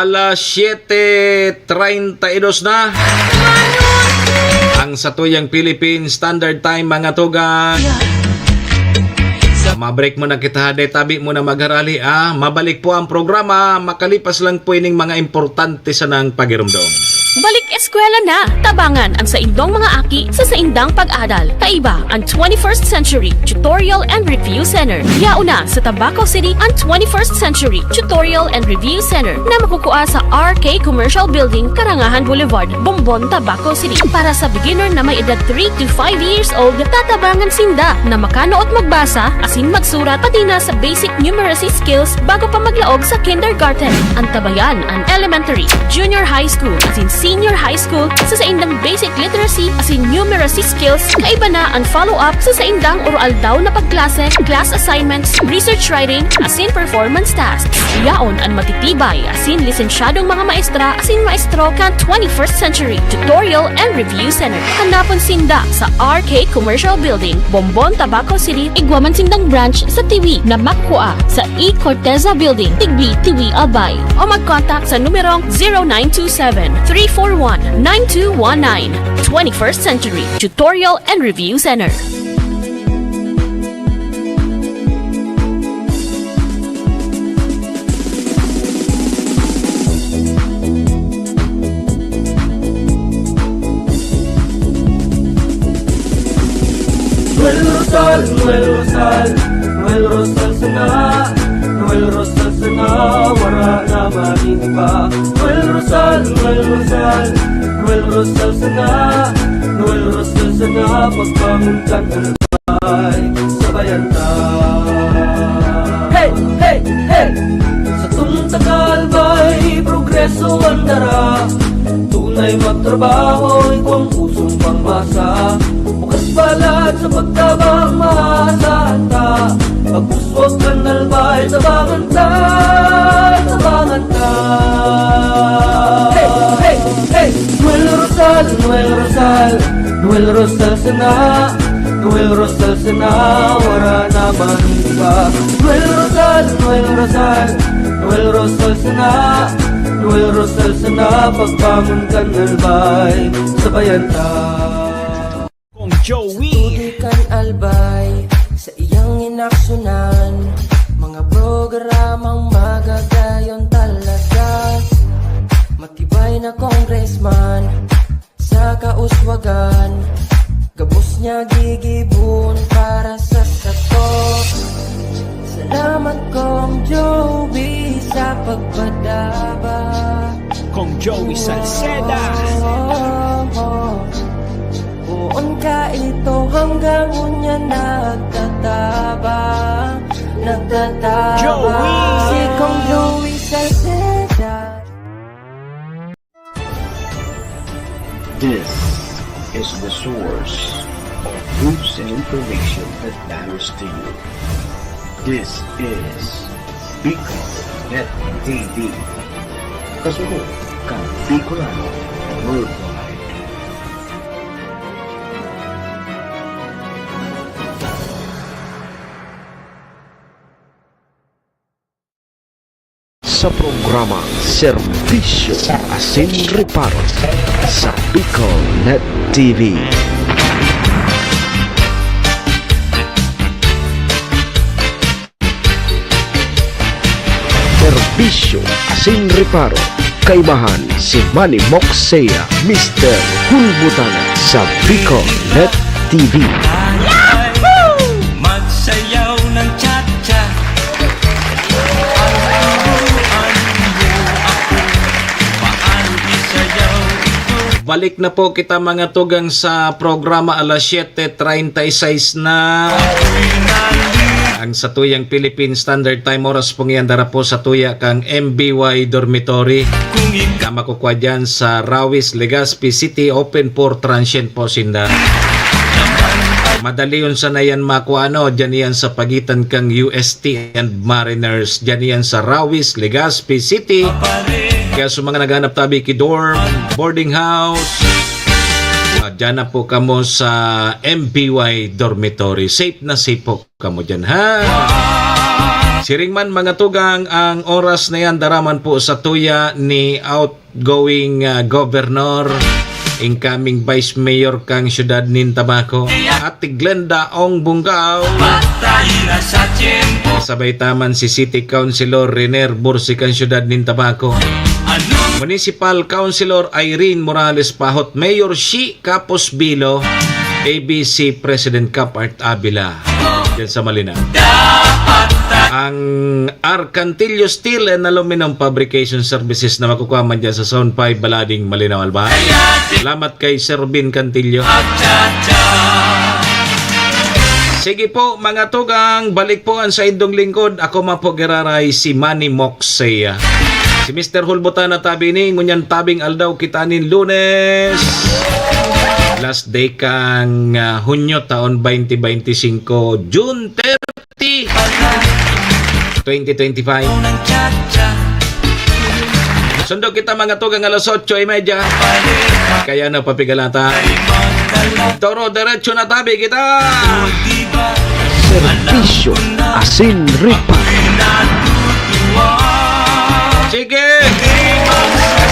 Alas 7:32 na ang sa tuyang Philippine Standard Time mga tugang. Mabreak mo na kita, de tabi mo na magharali. Mabalik po ang programa, makalipas lang po ining mga importante sa nang pagirumdom. Balik eskwela na! Tabangan ang saindong mga aki sa saindang pag-adal. Kaiba ang 21st Century Tutorial and Review Center. Yauna sa Tabaco City ang 21st Century Tutorial and Review Center na makukuha sa RK Commercial Building, Karangahan Boulevard, Bombon, Tabaco City. Para sa beginner na may edad 3 to 5 years old, tatabangan sinda na makanood magbasa, asin magsurat, pati na sa basic numeracy skills bago pa maglaog sa kindergarten. Ang tabayan ang elementary, junior high school, asin senior high school sa saindang basic literacy asin numeracy skills. Kaiba na ang follow-up sa saindang oral daw na pagklase, class assignments, research writing, asin performance tasks. Yaon ang matitibay asin lisensyadong mga maestra asin maestro kan 21st Century Tutorial and Review Center. Hanapon sinda sa RK Commercial Building, Bombon, Tabaco City. Igwaman sindang branch sa Tiwi na makuha sa E. Corteza Building, Tigbi, Tiwi, Albay. O mag-contact sa numerong 0927-341-9219. 21st Century Tutorial and Review Center. Noel Rosal sana, Noel Rosal sana, wala na manipa. Noel Rosal sana, Noel Rosal sana, pagbangon ka ng bahay, sabayan ta. Hey, hey, hey! Sa tuntagal ba'y progreso ang dara? Tunay magtrabaho, ikaw ang pusong pangmasa. Bukas balat sa pagtabang maasahan ta. Pagpuswag ka nalbay, tabangan ta, tabangan ta. Hey, hey, hey! Noel Rosal, Noel Rosal, Noel Rosal sana, Noel Rosal sana, wala na manipa. Noel Rosal, Noel Rosal, Noel Rosal sana, Noel Rosal sana, pagbangon ka nalbay, sabayan ta. Kong Joey Tudikan albay sa iyang inaksyonan, mga programang magagayon talaga. Matibay na congressman sa kauswagan, gabos niya gigibon para sa sato. Salamat Kong Joey sa pagpadaba. Kong Joey Salceda. Buon ka ito hanggang unya nagtataba Joey! Si Kong Joey Salceda. This is the source of news and information that matters to you. This is Bicol Net TV. Kasunod kang Bicolano Worldwide. Sa programa Serbisyo Asin Reparo sa Bicol Net TV. Serbisyo Asin Reparo. Kaibahan si Manny Moxea, Mr. Hulbutana sa Bicol Net TV. Magsayaw ng cha-cha. Balik na po kita mga tugang sa programa alas 7:36 na. Ang sa tuyang Philippine Standard Time oras pong iandara po sa tuya kang MBY Dormitory. Kama ko kwa dyan sa Rawis, Legazpi City, open for transient po sinda. Madali yun sana yan makuano, dyan yan sa pagitan kang UST and Mariners, dyan yan sa Rawis, Legazpi City. Kaya sa mga naghanap tabi ki dorm, boarding house, dyan na po kamo sa MBY Dormitory. Safe na safe po kamo dyan, ha? Siringman mga tugang, ang oras na yan daraman po sa tuya ni outgoing Governor incoming Vice Mayor kang siyudad nin Tabaco, Ate Glenda Ong Bungaw. Sabay taman si City Councilor Rener Bursi kang siyudad nin Tabaco, Municipal Councilor Irene Morales Pahot, Mayor Shi Capos Bilo, ABC President Cap Art Abila dyan sa Malinaw. Ang Arcantillo Steel and Aluminum Fabrication Services na makukuha man dyan sa Zone 5 Balading, Malinaw, Albay. Salamat kay Sir Bin Cantillo. Sige po mga tugang, balik po ang sa indong lingkod. Ako mapo giraray si Manny Moxea. Si Mr. Hulbutana tabi ni ngunyan tabing aldaw kitanin Lunes. Last day kang Hunyo taon 2025, June 30, 2025. Sundo kita mga tugang alas 8:30. Kaya na papigalata. Toro, diretso na tabi kita. Serbisyo Asin Ripa. Sige.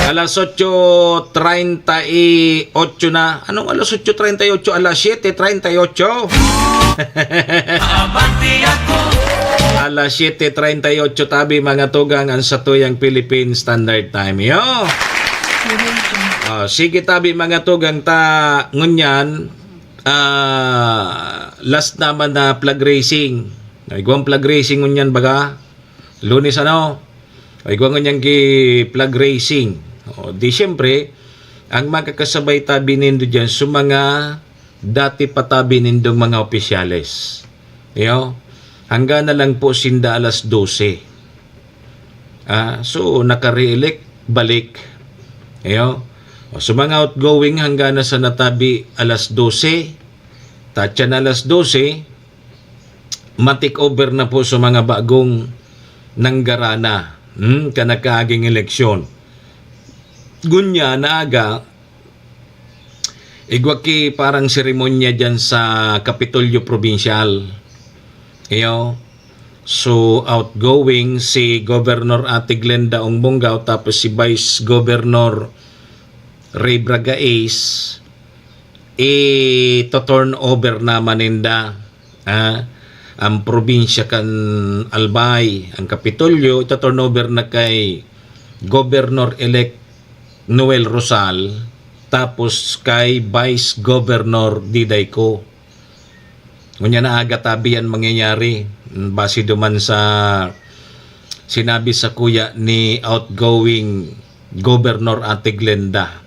Alas 8:38 na. Anong alas 8:38? Alas 7:38. Alas 7:38 tabi mga tugang ang satuyang Philippine Standard Time. Yo. Sige tabi mga tugang ta ngunyan. Last naman na flag racing. Igwang flag racing ngunyan baga. Lunes ano? Igwang ngunyan ki flag racing. Di siyempre, ang makakasabay tabi nindo dyan sa mga dati patabi nindong mga opisyales. Yo, hanggang na lang po sinda alas 12. So, naka-re-elect, balik. Yo, so mga outgoing hanggang na sa natabi alas 12. Tatya na alas 12, matik over na po sa mga bagong nanggarana. Kanakaaging eleksyon. Gunya na aga, igwaki parang seremonya dyan sa Kapitolyo Provincial. So, outgoing si Governor Ate Glenda Ong Bungaw tapos si Vice Governor Ray Braga Ace to-turn over naman ninda ang probinsya kan Albay, ang Kapitolyo, to-turn over na kay Governor-elect Noel Rosal tapos kay Vice Governor Diday Ko. Ngunya na aga tabi yan mangyayari base duman sa sinabi sa kuya ni outgoing Governor Ate Glenda.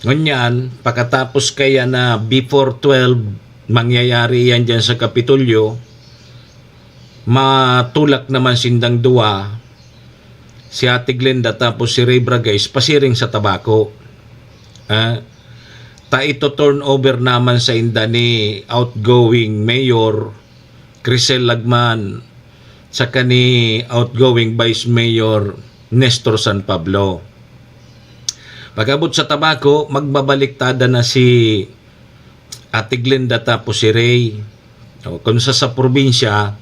Ngunyan, pagkatapos kaya na before 12 mangyayari yan dyan sa Kapitolyo, matulak naman sindang dua si Ate Glenda tapos si Ray Bragais pasiring sa Tabaco. Ta ito turnover naman sa inda ni outgoing Mayor Crisel Lagman sa kani outgoing Vice Mayor Nestor San Pablo. Pagabot sa Tabaco, magbabaliktad na si Ate Glenda tapos si Ray. Kung sa probinsya,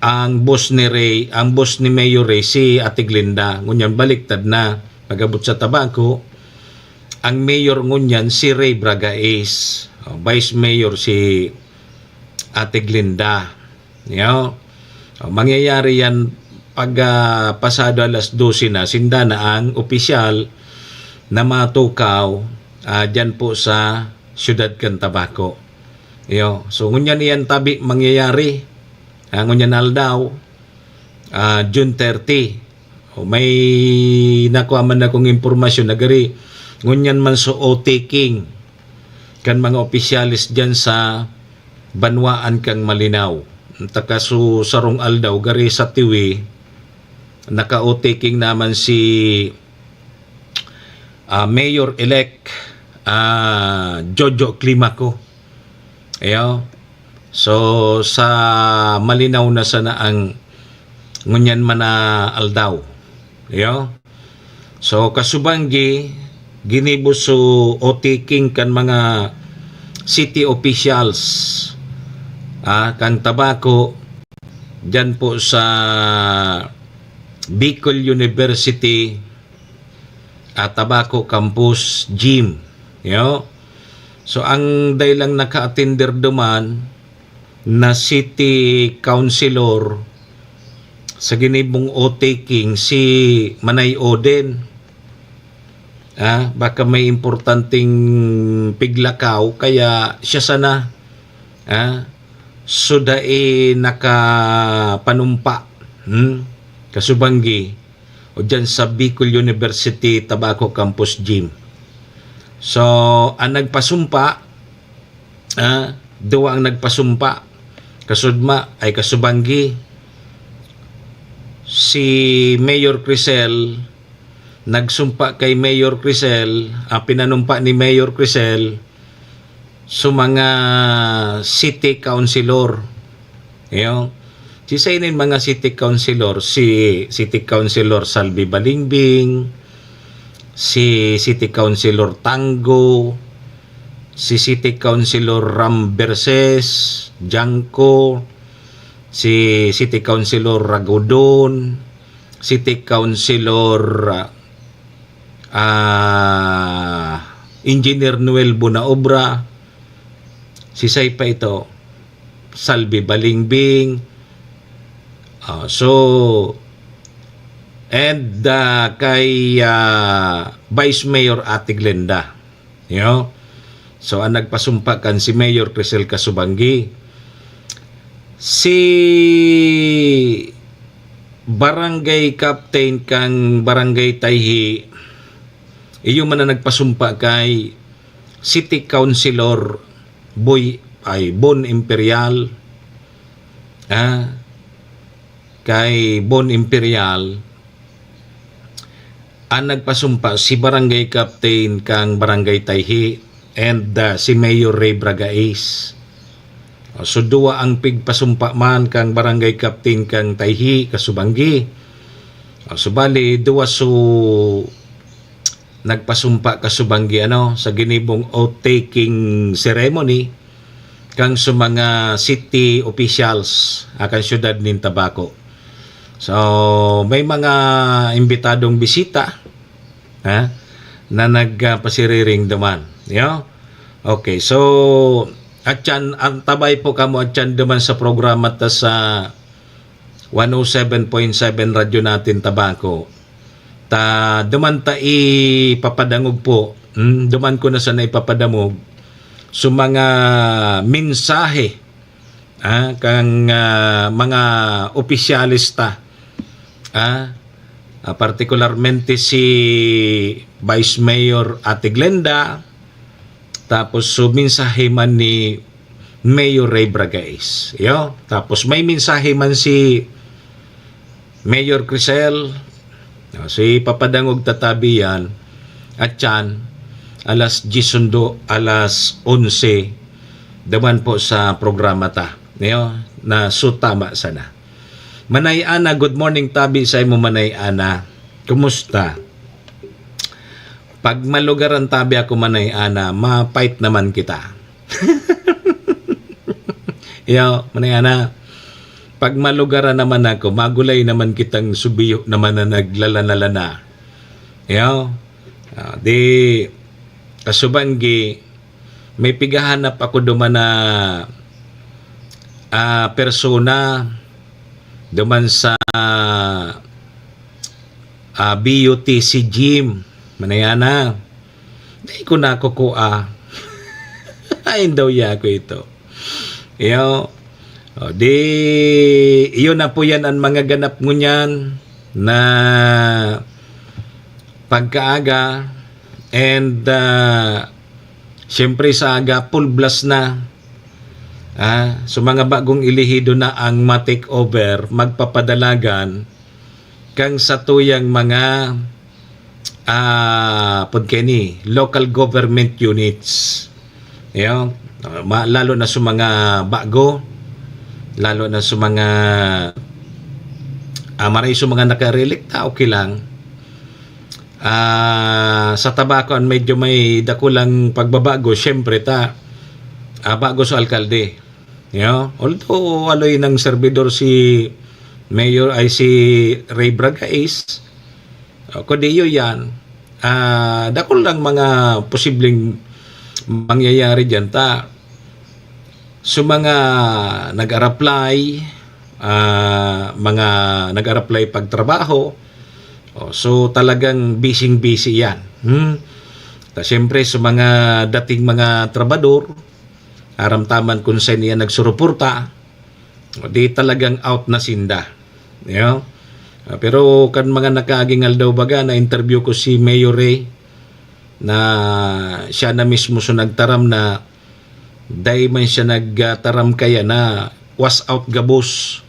ang boss ni Ray, ang boss ni Mayor Ray, si Ate Glenda. Ngunyan baliktad na. Pagabot sa Tabaco, ang mayor ngunyan si Ray Braga Ace. Vice Mayor si Ate Glenda. Mangyayari yan pag pasado alas 12 na, sinda na ang opisyal na matukaw dyan po sa siyudad kan Tabaco. So ngunyan yan tabi mangyayari. Ngunyan aldaw, June 30. May nakuha man akong impormasyon na gari. Ngunyan man so o-taking kan mga opisyalis dyan sa Banwaan kang Malinaw. Takaso sarong aldaw, gari sa tiwi, naka-o-taking naman si Mayor-elect Jojo Climaco. So, sa Malinaw na sana ang ngunyan man na aldaw. So, kasubanggi, ginibos so o-taking kan mga city officials kan Tabaco dyan po sa Bicol University Tobacco Campus Gym. So ang daylang naka-attender duman na city councilor sa ginibong o-taking si Manay Oden. Baka may importanteng piglakaw kaya siya sana so nakapanumpa kasubanggi o dyan sa Bicol University Tobacco Campus Gym. So, ang nagpasumpa, duwa ang nagpasumpa, kasudma ay kasubanggi, si Mayor Crisel, nagsumpa kay Mayor Crisel, pinanumpa ni Mayor Crisel, mga city councilor. Sisainin mga city councilor, si City Councilor Salvi Balingbing, si City Councilor Tango, si City Councilor Ram Berses, Janko, si City Councilor Ragodon, City Councilor Engineer Noel Bunaobra, si pa ito, Salvi Balingbing, and kay Vice Mayor Ate Glenda. So ang nagpasumpa kan si Mayor Crisel Kasubanggi. Si Barangay Captain kang Barangay Tayhi, iyo man na nagpasumpa kay City Councilor Bon Imperial. Kay Bon Imperial ang nagpasumpa si Barangay Captain kang Barangay Tayhi and si Mayor Ray Bragais. So duwa ang pigpasumpa man kang Barangay Captain kang Tayhi kasubanggi. So bali duwa nagpasumpa kasubanggi sa ginibong oath-taking ceremony kang mga city officials akan syudad nin Tabaco. So, may mga imbitadong bisita na nagpasiriring duman. Okay, so atyan, ang tabay po kamo atyan duman sa programa ta sa 107.7 radyo natin Tabaco. Duman ta ipapadangog po. Duman ko na sana ipapadamog mga mensahe kang mga opisyalista. Partikularmente si Vice Mayor Ate Glenda, tapos mensahe man ni Mayor Ray Bragais. Tapos may mensahe man si Mayor Crisel, si papadangog tatabi yan, at yan, alas 10 alas 11, daman po sa programa ta. Na tama sana. Manay Ana, good morning tabi sa imo Manay Ana. Kumusta? Pag malugaran tabi ako Manay Ana, mapait naman kita. Manay Ana, pag malugaran naman ako, magulay naman kitang subiyo naman na naglalanalana. Di kasubanggi, may pigahanap ako duman na persona duman sa BUTC Gym. Manayana. Di ko na kukuha. Ayun daw ya ko ito. Iyon na po yan ang mga ganap ngunyan na pagkaaga and siyempre sa aga full blast na. So mga bagong ilihido na ang ma-take over, magpapadalagan kang sa tuyang mga local government units. Lalo na sa mga bago, lalo na sa mga maray sa mga nakarelikta, okay lang. Sa Tabaco medyo may dakulang pagbabago, syempre bago sa alkalde. Although aloy ng servidor si Mayor ay si Ray Bragais, kudiyo yan, Dako lang mga posibleng mangyayari dyan ta. So mga nag-apply, mga nag-apply pagtrabaho, so talagang busy yan. Siyempre sa mga dating mga trabador, aramtaman kung saan niya nagsuruporta, di talagang out na sinda. Pero kan mga nakagingal daw baga, na interview ko si Mayor Ray, na siya na mismo so nagtaram na dahil man siya nagtaram kaya na was out gabos,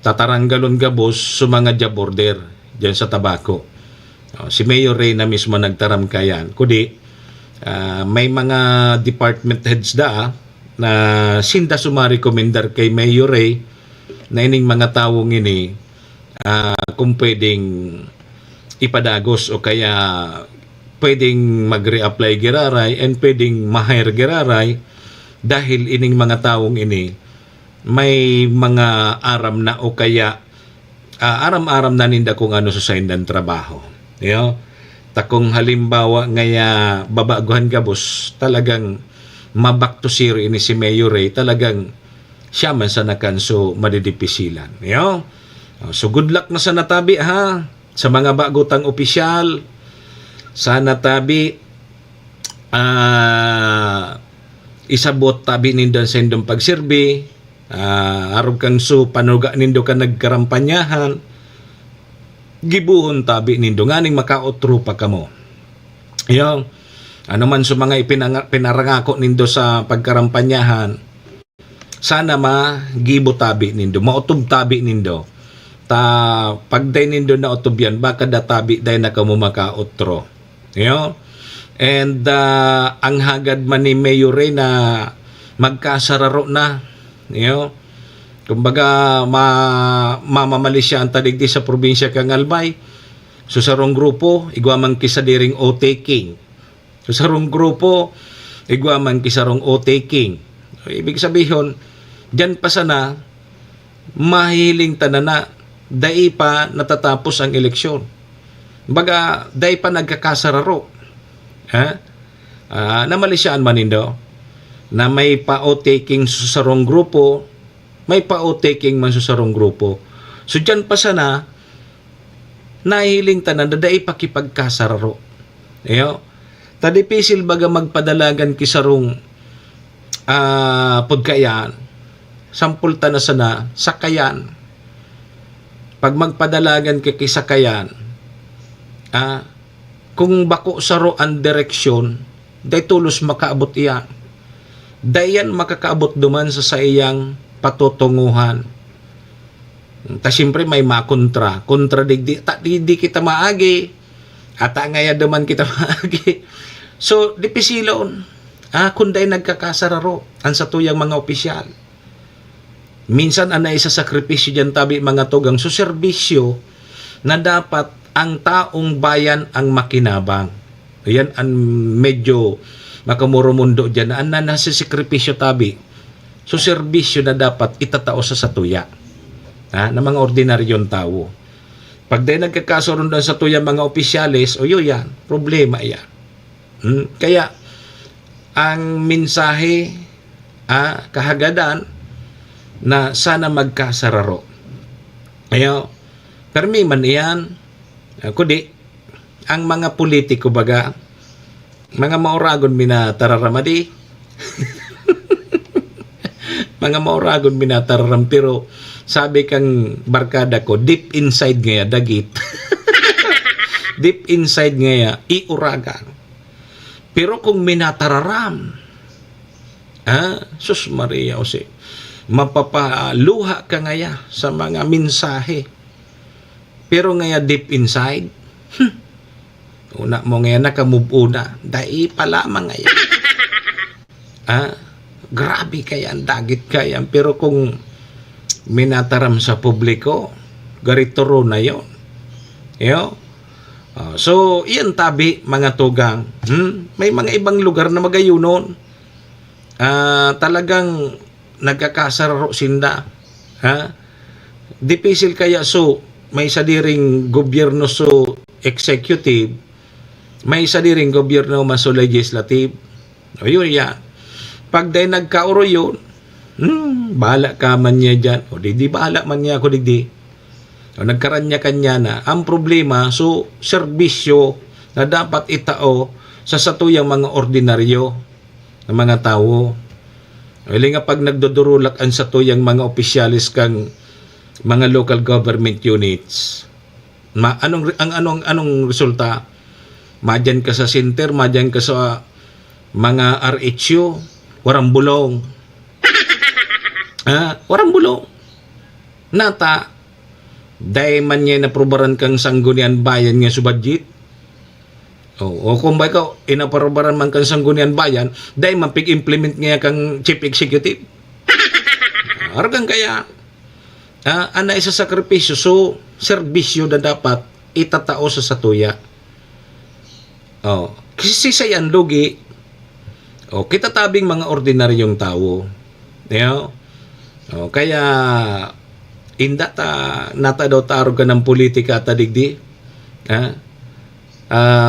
tataranggalon gabos sa mga job order dyan sa tabako. Si Mayor Ray na mismo nagtaram kayan. Kudi, may mga department heads na sinda sumarekomendar kay Mayor Ray na ining mga tawong ini kung pwedeng ipadagos o kaya pwedeng mag-reapply giraray and pwedeng ma-hire giraray dahil ining mga taong ini may mga aram na o kaya aram-aram na ninda kung ano sa indan trabaho. Takong halimbawa ngaya babaguhan gabos, talagang mabak to zero ini si Mayor Ray, talagang siya man sa nakanso madidipisilan. So good luck na sa natabi sa mga bagotang opisyal. Sana tabi isabot tabi nindo sa indong pagserbi, arog kang so panuga nindo ka nagkarampanyahan, gibuhon tabi nindo nganing makaotro pa kamo. Ano man so mga pinarangako nindo sa pagkarampanyahan, sana gibo tabi nindo, mautob tabi nindo. Pagday nindo na utob yan, baka databi day na kamo makaotro. And ang hagad man ni Mayor Ray na magkasararo na, kumbaga mamamali siya ang tadigdi sa probinsya kang Albay. So sarong grupo igwamang kisadiring o-taking. So sarong grupo igwamang kisarong o-taking. So, ibig sabihin diyan pa sana mahiling tanana dai pa natatapos ang eleksyon. Baga, dahil pa nagkakasararo. Namalisyaan man nindo na may pa-o-taking sa sarong grupo, may pa-o-taking man sa sarong grupo. So, dyan pa sana, nahiling tanan na dahil pa kipagkasararo. Tadipisil baga magpadalagan kisarong pagkayan, sampul na sana, sakayan. Pag magpadalagan kisakayan, kung bako saro ang direksyon, day tulos makaabot iyan. Dayan makakaabot duman sa iyang patutunguhan. Siyempre may makontra. Kontradigdi. Di kita maagi. At ngaya duman kita maagi. So, dipisilon. Kung day nagkakasararo ang sa tuyang mga opisyal. Minsan anay sa sakripisyo dyan tabi mga tugang so serbisyo na dapat ang taong bayan ang makinabang. Yan ang medyo makamurumundo dyan na nasa sakripisyo tabi. So serbisyo na dapat itatao sa satuya na mga ordinaryong tao. Pag dahil nagkakasoron doon sa tuya mga opisyalis, yan, problema yan. Kaya ang mensahe kahagadan na sana magkasararo. Permi man iyan, kundi ang mga politiko baga, mga mauragon minatararamadi, mga mauragon minatararam, pero sabi kang barkada ko, deep inside ngaya dagit. Deep inside ngaya iuragan. Pero kung minatararam, sus Maria Jose, mapapaluha ka ngaya sa mga mensahe. Pero ngaya deep inside, una mo ngaya nakamove una, dai pa lamang ngaya. Grabe kaya, dagit kaya. Pero kung minataram sa publiko, garitoro na yon. So, iyan tabi, mga tugang. May mga ibang lugar na magayunon. Talagang nagkakasararo sinda. Dipisil kaya so, may sadiring gobyerno so executive may isa din rin gobyerno maso legislative. O yun yan. Pag day nagkauro yun, bahala ka man niya dyan. O di bahala man niya ako digdi. O nagkaranya-kanya na. Ang problema, so serbisyo na dapat itao sa satuyang mga ordinaryo na mga tao. O nga pag nagdudurulak ang satuyang mga opisyalis kang mga local government units, anong resulta? Madyan ka sa center, madyan ka sa mga RHU, warang bulong. Warang bulong. Nata, dahil man niya naprobaran kang sanggunian bayan nga sa budget. O kung ba ikaw, inaprobaran man kang sanggunian bayan, dahil mapig-implement nga kang chief executive. Aragang kaya, ana isa sakripisyo, so serbisyo na dapat itatao sa satuya. Kasi sayan lugi, kita tabing mga ordinaryong tao. Kaya indata nata daw tarog ka ng politika tadigdi.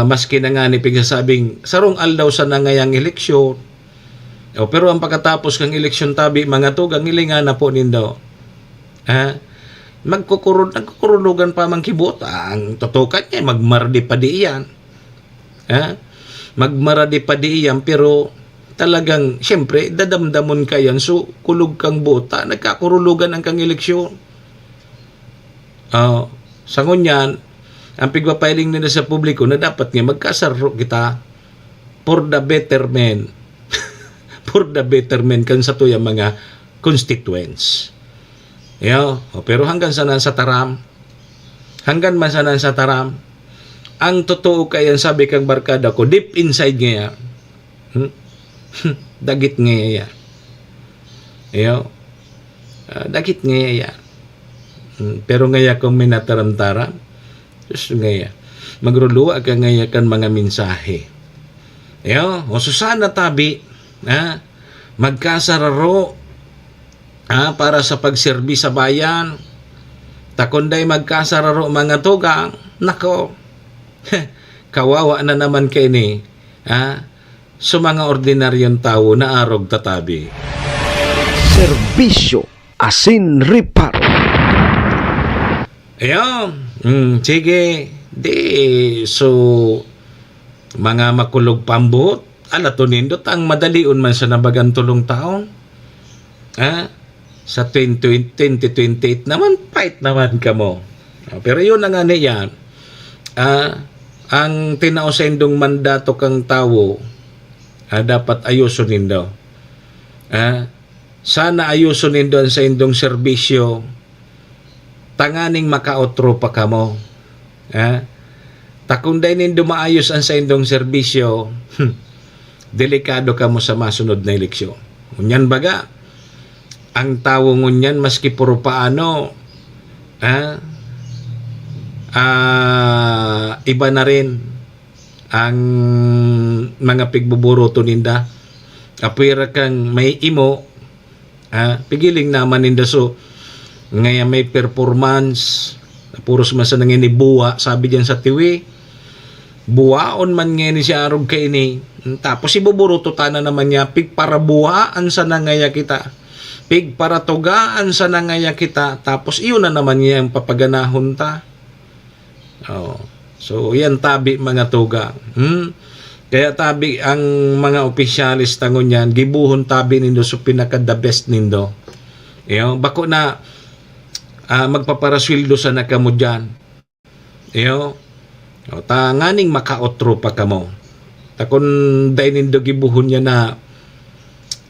Maski na nga ni pigsasabing sarong aldaw sa nangayang eleksyon. Pero ang pagkatapos ng eleksyon tabi mga tugang ilingan na po nindo. Nagkukurunugan pa mang kibot. Ang tutukan niya magmardi pa di iyan. Magmaradi pa di iyan pero talagang siyempre dadamdamon ka yan so kulog kang bota nagkakurulugan ang kang eleksyon. Sa ngunyan ang pigpapiling nila sa publiko na dapat nga magkasaro kita for the betterment for the betterment kan sa tuyang mga constituents. Pero hanggang sanan sa taram, hanggang masanan sa taram, ang totoo kayan sabi kang barkada ko, deep inside nga dagit nga yan. Dagit nga yan. Pero ngaya kung may nataram-taram, just ngaya, magruluwa ka ngaya kan mga mensahe. O susana tabi, magkasararo, para sa pagserbi sa bayan, takunday magkasararo mga tugang, nako, kawawa na naman kayo ni, sa mga ordinaryong tao na arog tatabi. Serbisyo asin reparo. Sige, so mga makulog pambot, to nindot ang madaliun man sa nabagang tulong taon. Sa 2028 naman, fight naman ka mo. Pero yun na nga niyan, ang tinao sa indong mandato kang tao, dapat ayuso nindo. Sana ayuso nindo sa indong serbisyo, tanganing makaotro pa ka mo. Takunday nindo maayos ang sa indong serbisyo, delikado ka mo sa masunod na eleksyon. Unyan baga, ang tao ngunyan maski puro paano, iba na rin ang mga pigbuburoto ninda. Kapira kang may imo, pigiling naman ninda so ngayon may performance, puros masa nangini buwa, sabi diyan sa tiwi, buwaon man ngayon siya arog kay ini, tapos ibuburoto tana naman niya, pig para buwaan sa nangaya kita, pig para tugaan sa nangaya kita, tapos iyon na naman niya ang papaganahon ta. So yan tabi mga tuga. Kaya tabi ang mga opisyalis tangon yan, gibuhon tabi nindo so pinaka the best nindo. Bako na magpaparaswildo sa nakamo dyan. Tanganing makaotro pa kamo. Takon dahil nindo gibuhon niya na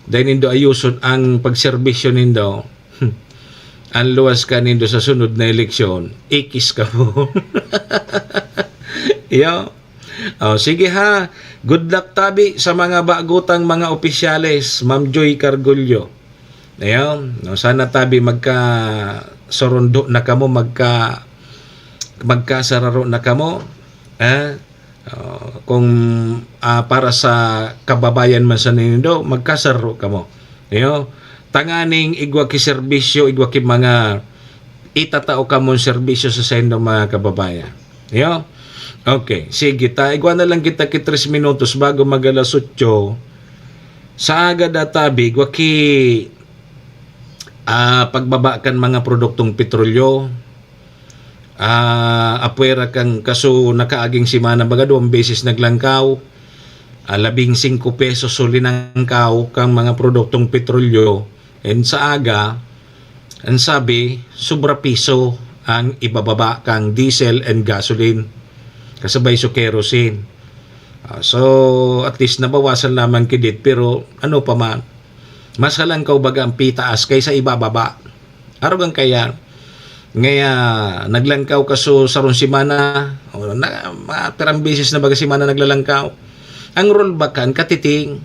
dahil nindo ayuson ang pagserbisyo nindo, ang luwas ka nindo sa sunod na eleksyon, ikis ka mo. Sige ha, good luck tabi sa mga bagutang mga opisyales, Ma'am Joy Cargullo. Sana tabi magka-sorondo na kamo, magkasararo na kamo. Kung para sa kababayan man sa nindo, magkasararo kamo. Tanganing igwa ki serbisyo, igwa ki mga itatao ka mong serbisyo sa sendo mga kababayan. Okay, sige. Igwa na lang kita 3 minutos bago mag-alas 8. Sa aga databig, waki pagbaba kan mga produktong petrolyo. Apwera kang kaso nakaaging simana baga 2 beses naglangkaw. 15 pesos sulinangkaw kang mga produktong petrolyo. And sa aga, ang sabi, sobra piso ang ibababa kang diesel and gasoline. Kasabay so kerosene. So, at least nabawasan lamang kidit. Pero, ano pa man, mas halangkaw baga ang pitaas kaysa ibababa. Aragang kaya, ngaya naglangkaw kaso sarong simana, perang beses na baga simana naglalangkaw. Ang rollback kan katiting.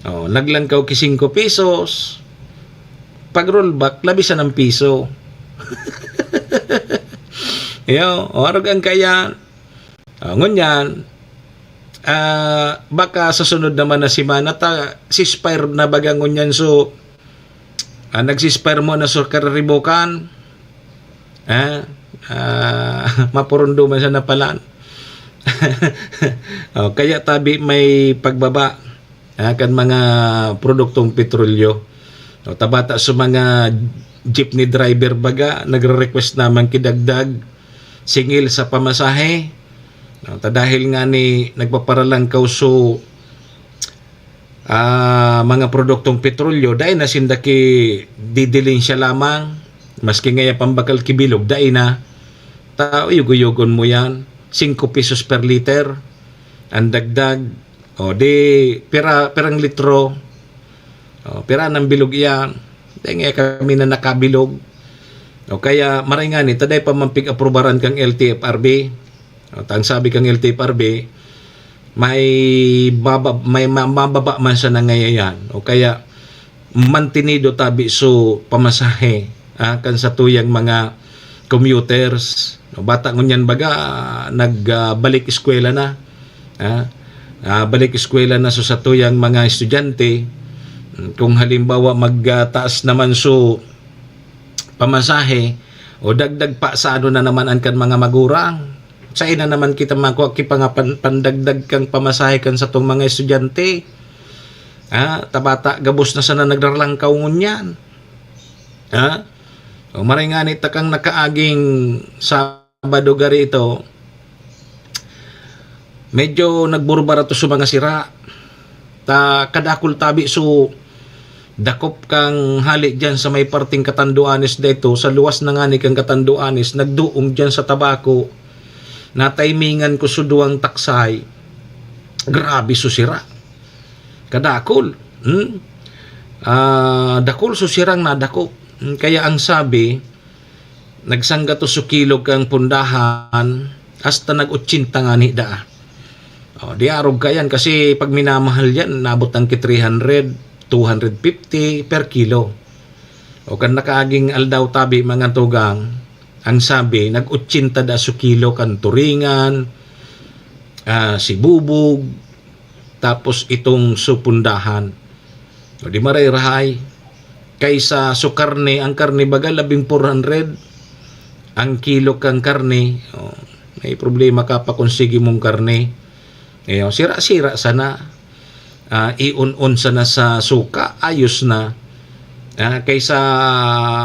Naglangkaw ki 5 pesos. Pag rollback, labisan ng piso. Aragang kaya, ngunyan, baka sa sunod naman na simana, sispire na baga ngunyan, so, nagsispire mo na sa kararibokan, mapurundo man sa napalan. Kaya tabi may pagbaba kan mga produktong petrolyo. Tabata sa mga jeepney driver baga, nagre-request naman kidagdag singil sa pamasahe. Dahil nga ni nagpaparalangkaw so mga produktong petrolyo, dahil na sindaki didilin siya lamang, maski ngaya pambakal kibilog, dahil na yugo-yugon mo yan, 5 pesos per liter, ang dagdag, pirang litro, pira ng bilog yan, dahil nga kami na nakabilog. Kaya maringan taday pa mampig aprobaran kang LTFRB. Ang sabi kang LTFRB, may mababa man siya na ngayon. Kaya mantinido tabi so pamasahe kan sa tuyang mga commuters. Bata ngunyan baga nagbalik eskwela na. Balik eskwela na so sa tuyang mga estudyante. Kung halimbawa magtaas naman so pamasahe o dagdag pa sa ano na naman ang kan mga magurang, sa ina naman kita makuha pandagdag kang pamasahe kan sa tong mga estudyante. Tabata gabos na sana nagrarlangkaw ngunyan. Maringanit kang nakaaging Sabado gari ito, medyo nagburbara to sa mga sira. Kadakul tabi so dakop kang halik dyan sa may parting Katanduanes dito, sa luwas na nga ni kang Katanduanes, nagduong dyan sa tabako, na timingan ko suduang taksay, grabe susira. Kadakul. Dakul susirang nadakop. Kaya ang sabi, nagsangga to sukilog kang pundahan, hasta nag-80 nga ni daa. Di arog ka yan, kasi pag minamahal yan, nabot ang ki 300, 250 per kilo. Kan nakaaging aldaw tabi mga tugang, ang sabi, nag-80 da su kilo kan turingan, sibubog, tapos itong supundahan. Di maray-rahay. Kaysa su karne, ang karne baga 400 ang kilo kang karne. May problema ka pa kung sige mong karne. Sira-sira sana. Iun-un sana sa suka, ayos na. Kaysa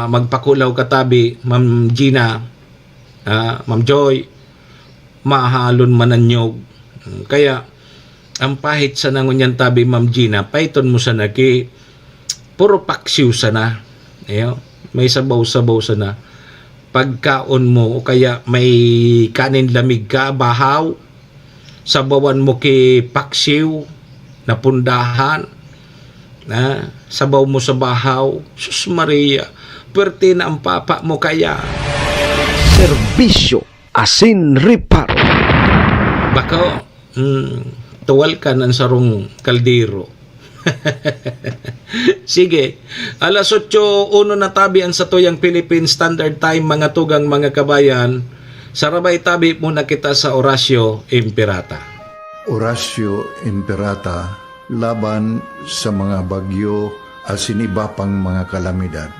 magpakulaw katabi, Ma'am Gina, Ma'am Joy, mahalon mananyog. Kaya, ang pahit sa nangunyan tabi, Ma'am Gina, paiton mo sana ki, puro paksiw sana. May sabaw-sabaw sana. Pagkaon mo, o kaya may kanin lamig ka, bahaw, sabawan mo ki paksiw, napundahan, sabaw mo sa bahaw, Sus Maria, pwerte na ang papa mo kaya. Serbisyo asin reparo. Baka, tuwal ka ng sarong kaldero. Sige, alas 8:01 na tabi ang sa tuyang Philippine Standard Time, mga tugang mga kabayan. Sarabay tabi muna kita sa Orasyo Imperata. Orasyo Imperata laban sa mga bagyo at sinibapang mga kalamidad.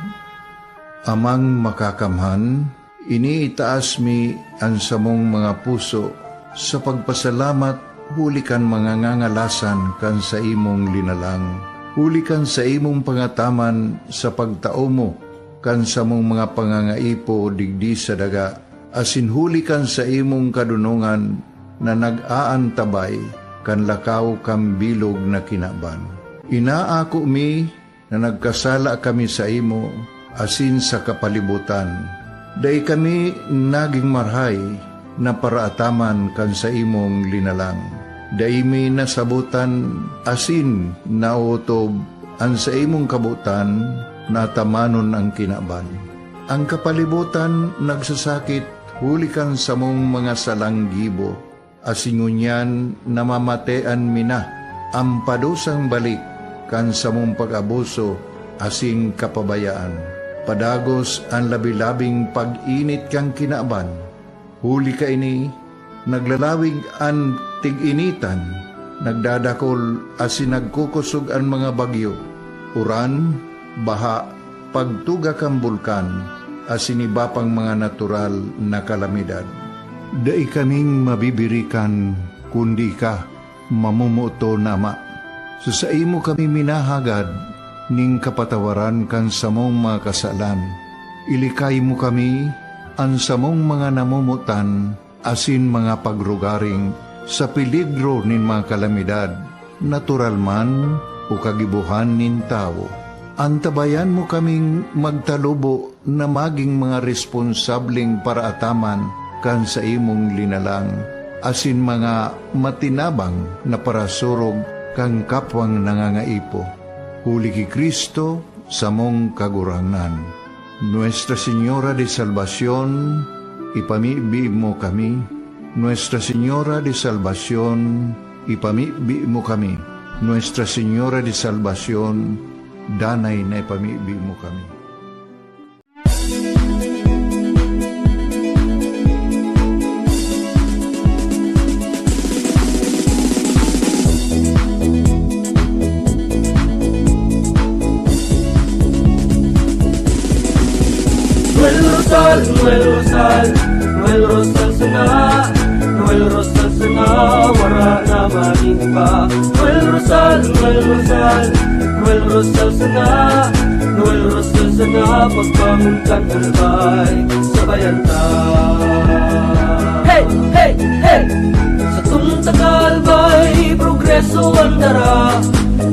Amang makakamhan, Iniitaas mi ang samong mga puso sa pagpasalamat, huli kan mga ngangalasan kan sa imong linalang. Huli kan sa imong pangataman sa pagtao mo, kan sa mong mga pangangaipo digdi sa daga, asin huli kan sa imong kadunungan na nag-aantabay, kan lakaw kam bilog na kinaban. Inaako mi na nagkasala kami sa imo, asin sa kapalibutan. Day kami naging marhay na paraataman kan sa imong linalang. Day mi nasabutan asin nautob ang sa imong kabutan natamanon ang kinaban. Ang kapalibutan nagsasakit hulikan sa mong mga salanggibo. Asingunyan namamatean mina ang padusang balik kan sa mong pag-abuso asing kapabayaan. Padagos ang labi-labing pag-init kang kinaban. Huli ka ini, naglalawig ang tig-initan, nagdadakol asin nagkukusog ang mga bagyo. Uran, baha, pagtuga kang bulkan, asin iba pang mga natural na kalamidad. Dai kaming mabibirikan, kundi ka, mamumuto nama. So sa imo kami minahagad, ning kapatawaran kan samong mga kasalan. Ilikay mo kami, ang samong mga namumutan, asin mga pagrugaring, sa peligro nin mga kalamidad, natural man o kagibuhan nin tao. Antabayan mo kaming magtalubo na maging mga responsableng paraataman kan sa imong linalang, asin mga matinabang na parasurog kang kapwang nangangaipo. Huli ki Kristo sa mong kagurangan. Nuestra Señora de Salvación, ipamibi mo kami. Nuestra Señora de Salvación, ipamibi mo kami. Nuestra Señora de Salvación, danay na ipamibi mo kami. Noel Rosal, Noel Rosal sana, Noel Rosal sana, wala na malimba. Noel Rosal, Noel Rosal, Noel Rosal sana, Noel Rosal sana, pagbangon ka nalbay, sabayan ta. Hey, hey, hey! Sa tuntagal ba'y progreso ang dara,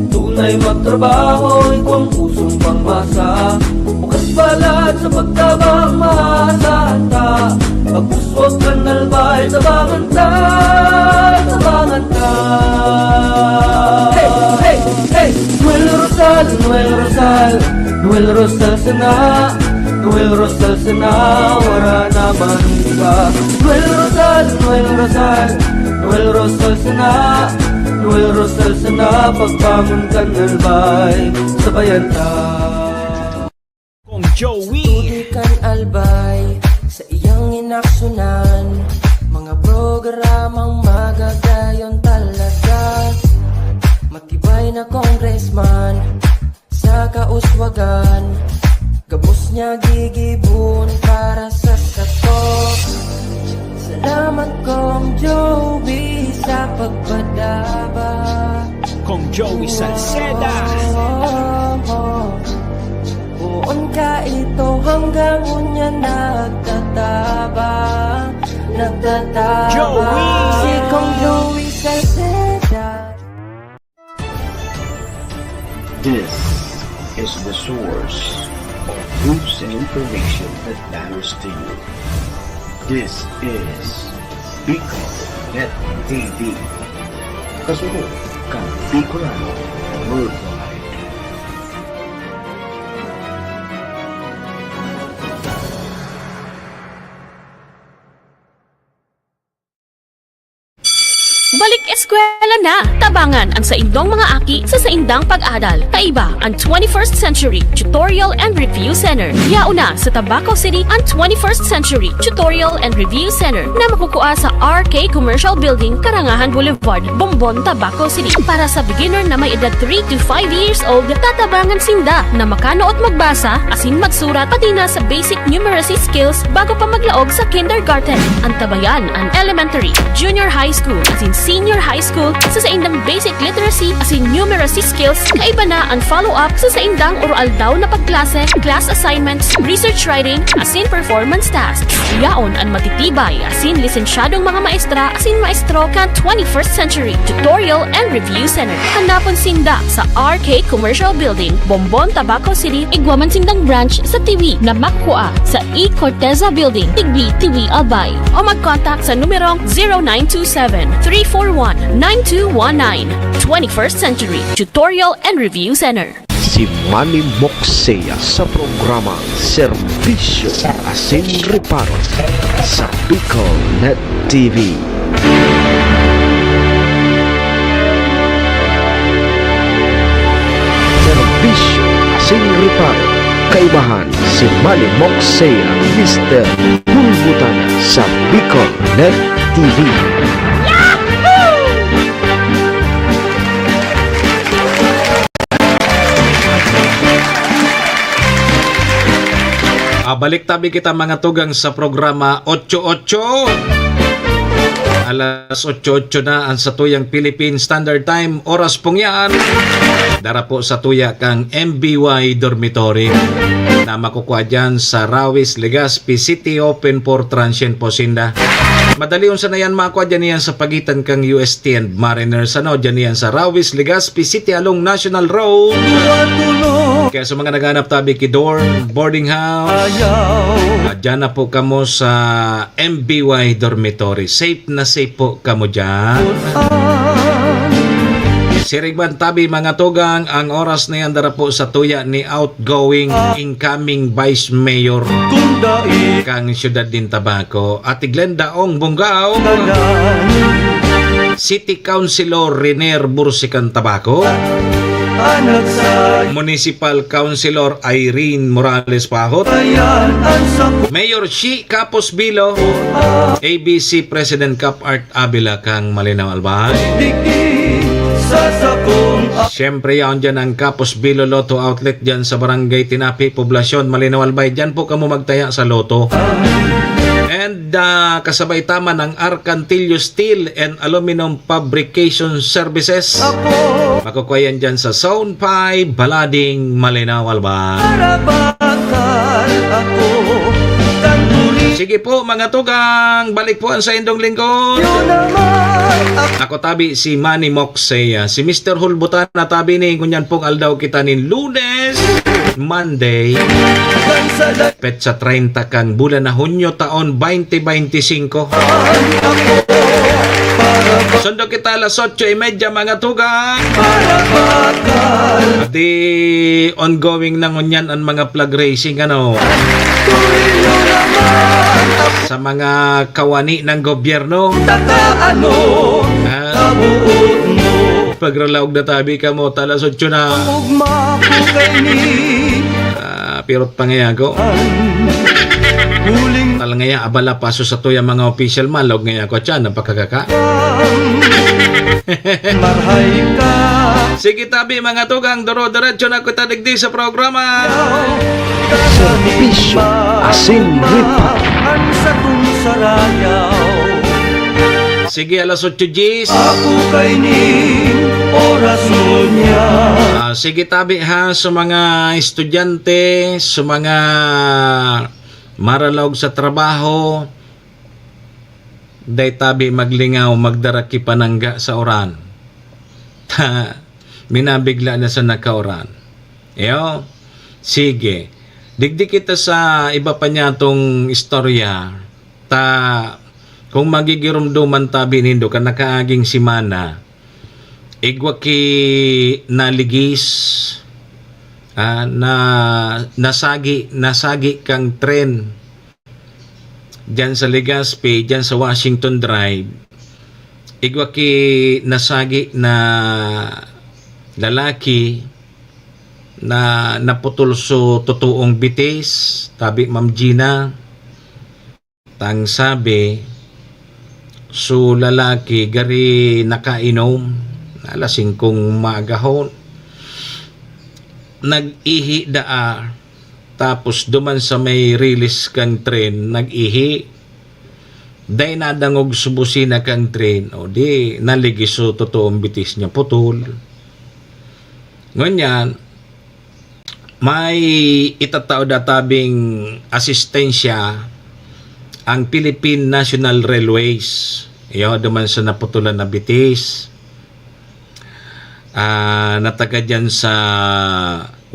tunay magtrabaho, ikaw ang pusong pangmasa. Bukas balat sa pagtabang maasahan ta, pagpuswag ka nalbay, tabangan ta, tabangan ta. Hey, hey, hey! Noel Rosal, Noel Rosal, Noel Rosal sana, Noel Rosal sana, wala naman iba. Noel Rosal, Noel Rosal, Noel Rosal sana, Noel Rosal sana, pagbangon ka nalbay, sabayan ta. Kong Joey. Tudikan albay sa iyang inaksyonan, mga programang magagayon talaga. Matibay na congressman sa kauswagan, gabos niya gigibon para sa katok. Salamat Kong Joey sa pagpadaba. Kong Joey Salceda. Buon ka ito hanggang unya nagtataba, nagtataba. Joey! Si Kong Joey Salceda. This is the source of news and information that matters to you. This is Bicol Net TV. Kasunod kang Bicolano Worldwide. Balik eskwela Wala na, tabangan ang sa indong mga aki sa saindang pag-adal. Kaiba ang 21st Century Tutorial and Review Center. Yauna sa Tabaco City ang 21st Century Tutorial and Review Center na makukuha sa RK Commercial Building, Karangahan Boulevard, Bombon, Tabaco City. Para sa beginner na may edad 3 to 5 years old, tatabangan sinda na makano at magbasa, asin magsurat, pati na sa basic numeracy skills bago pa maglaog sa kindergarten. Ang tabayan ang elementary, junior high school, asin senior high school sa saindang basic literacy asin numeracy skills. Kaiba na ang follow-up sa saindang oral daw na pagklase, class assignments, research writing, asin performance tasks. Yaon ang matitibay asin lisensyadong mga maestra asin maestro kan 21st Century Tutorial and Review Center. Hanapon sinda sa RK Commercial Building, Bombon, Tabaco City. Igwaman sindang branch sa Tiwi na makukuha sa E. Corteza Building, Tigbi, Tiwi, Albay. O mag-contact sa numerong 0927-341-9219. 21st Century Tutorial and Review Center. Si Manny Moxea sa programa Serbisyo Asin Reparo sa Bicol Net TV. Serbisyo Asin Reparo. Kaibahan si Manny Moxea, Mr. Hulbutana sa Bicol Net TV. Balik tabi kita mga tugang sa programa 8-8. Alas 8-8 na ang sa tuyang Philippine Standard Time. Oras pong yan. Dara po sa tuya kang MBY Dormitory na makukuha dyan sa Rawis, Legazpi City, open for transient po sinda. Madali unsa na yan makuha dyan yan sa pagitan kang UST and Mariners. Ano dyan yan sa Rawis, Legazpi City along National Road. Kaya sa mga naghanap tabi kidor, boarding house, dyan na po kamo sa MBY Dormitory. Safe na safe po kamo dyan. Sirigban tabi mga tugang, ang oras na yan dara po sa tuya ni outgoing incoming Vice Mayor kang Siyudad din Tabaco at Glenda Ong Bungaw, City Councilor Renier Bursican Tabaco, Municipal Councilor Irene Morales Pahot, Mayor Shi Capos Bilo, ABC President Cap Art Abila kang Malinaw Albay. Siyempre yan dyan ang Capos Bilo Lotto Outlet dyan sa Barangay Tinapi, Poblasyon, Malinaw Albay. Dyan po kamo magtaya sa Lotto. And kasabay tama ng Arcantillo Steel and Aluminum Fabrication Services. Makukuha yan dyan sa Zone 5, Balading, Malinaw Albay. Sige po mga tugang, balik po ang sa indong lingkod. Ako tabi si Manny Moxea, si Mr. Hulbutana tabi ni kunyan pong aldaw kita ni Lunes, Monday, petsa 30 kang bulan na Hunyo taon 2025. Sundo kita alas 8:30 mga tugang. Di ongoing na ngunyan ang mga flag racing ano. Sa mga kawani ng gobyerno. Pagralaog na tabi ka mo, talas 8 na. Pirot pa ngaya ko. Tal ngaya, abala paso sa tuya mga official malog ngaya ko tiyan, napakakaka. Sige tabi mga tugang, duro-diretso na ko tadigdi sa programa. Serbisyo Asin Reparo. Sige, alas 8:10. Sige tabi ha sa mga estudyante, sa mga maralog sa trabaho. Day tabi maglingaw, magdaraki panangga sa oran. Minabigla na sa nakauran. Yo, sige. Digdi kita sa iba pa niya tong istorya. Kung magigirumduman tabi nindo ka nakaaging simana, igwa ki naligis, nasagi kang tren dyan sa Legazpi, dyan sa Washington Drive. igwaki nasagi na lalaki na naputol so totoong bitis, tabi Ma'am Gina, tang sabi, so lalaki gari nakainom, alasing kong maagahon, nag-ihi daa, tapos duman sa may release kang tren, nag-ihi, day nadangog subusina kang tren, o di naligis so totoong bitis niya putol. Ngunyan, may itatao databing asistensya ang Philippine National Railways. Iyo, duman sa naputulan na bitis. Nataga dyan sa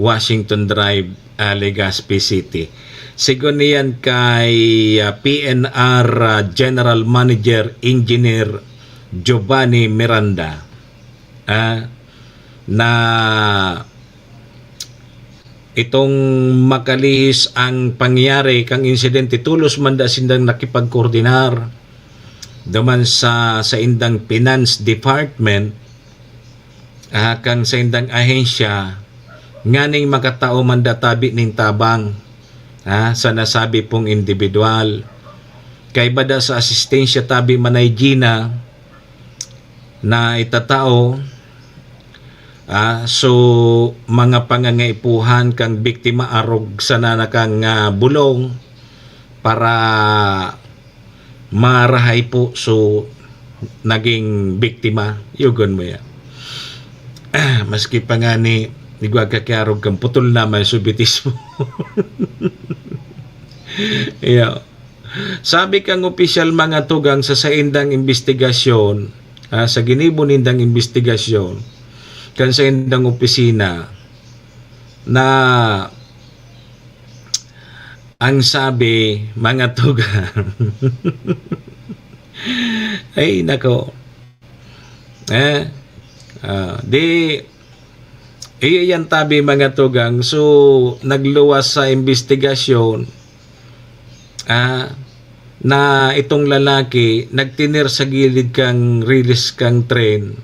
Washington Drive, Legazpi City. Sigon niyan kay PNR General Manager Engineer Giovanni Miranda na itong makalihis ang pangyari kang insidente tulos manda sindang nakipagkoordinar duman sa indang Finance Department kang sa indang ahensya nganing makatao manda tabi ning tabang sa nasabi pong individual kay bada sa asistensya tabi Manay Gina na itatao. So mga pangangaipuhan kang biktima arog sa nanakang bulong para marahay po so naging biktima yugon mo yan. Maski pa nga ni igwag kakiarog kang putol naman subitis mo. Yeah. Sabi kang opisyal mga tugang sa indang investigasyon sa ginibon indang investigasyon kan sa indang opisina na ang sabi mga tugang ay nako di iyan tabi mga tugang so nagluwas sa investigasyon na itong lalaki nagtinir sa gilid kang release kang train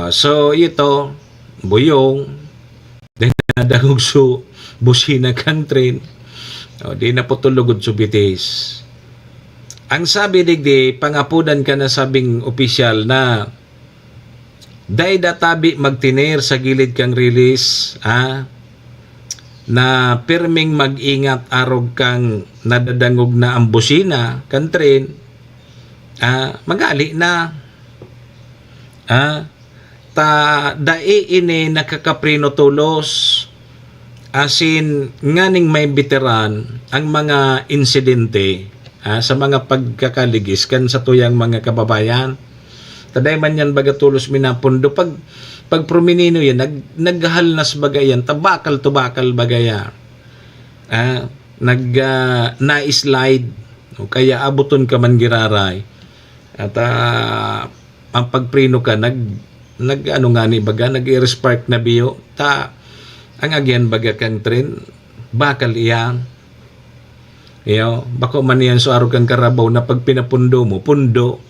so ito buyong dinadangog so busina kang train di naputulugod so bitis. Ang sabi digdi pangapudan ka na sabing opisyal na day databi magtinir sa gilid kang release na pirming mag-ingat arog kang nadadangog na ang busina kang train magali na ta dai ini nakakaprino tulos asin nganing may veteran ang mga insidente sa mga pagkakaligis kan sa tuyang mga kababayan taday man yan baga tulos minapundo pag prominino yan naghalnas bagayan tabakal bagaya na-slide o kaya abuton ka man giraray at ang pagprino ka ano nga ni baga nag-i-spark na biyo ang agyan baga kang tren bakal iyang bako man yan so araw kang karabaw na pag pinapundo mo pundo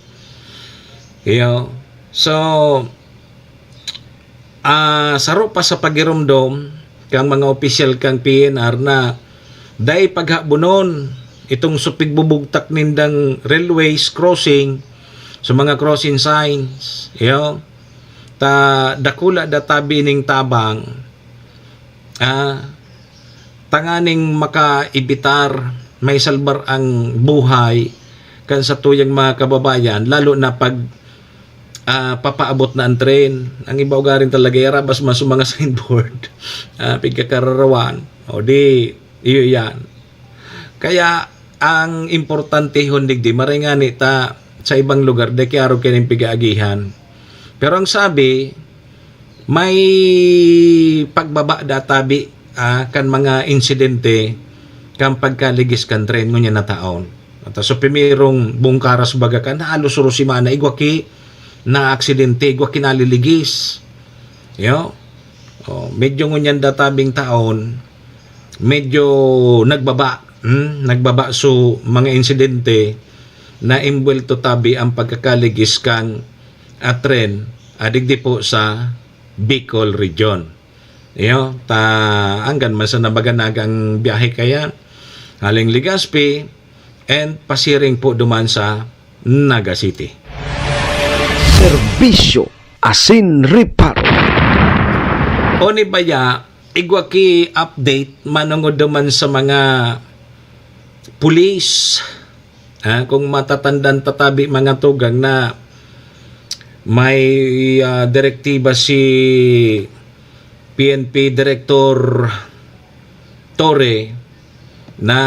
so saro pa sa pagirumdom kang mga opisyal kang PNR na dahil paghabunon itong supigbubugtak nindang railways crossing sa mga crossing signs dakula databi ning tabang tanganing makaibitar may salbar ang buhay kan sa tuyang mga kababayan lalo na pag papaabot na ang tren ang ibaw garin talaga yarabas mas mga signboard pigkakararawan o di iyo yan kaya ang importante hundig di maringani ta sa ibang lugar de kaya kining pigaagihan. Pero ang sabi, may pagbaba databi kan mga insidente kan pagkaligis kan tren ngunya na taon. At so pimirong bungkaras baga kan halos rusimana igwaki na aksidente igwaki naliligis. Medyo ngunyan databing taon medyo nagbaba so mga insidente na imbwelto tabi ang pagkakaligis kang tren adigdi po sa Bicol region. Iyo, anggan man sa nabaganagang biyahe kaya haling Legazpi and pasiring po duman sa Naga City. Serbisyo asin reparo. O ni baya, igwaki update manungod duman sa mga pulis. Kung matatandaan tatabi mga tugang na may direktiba si PNP Director Torre na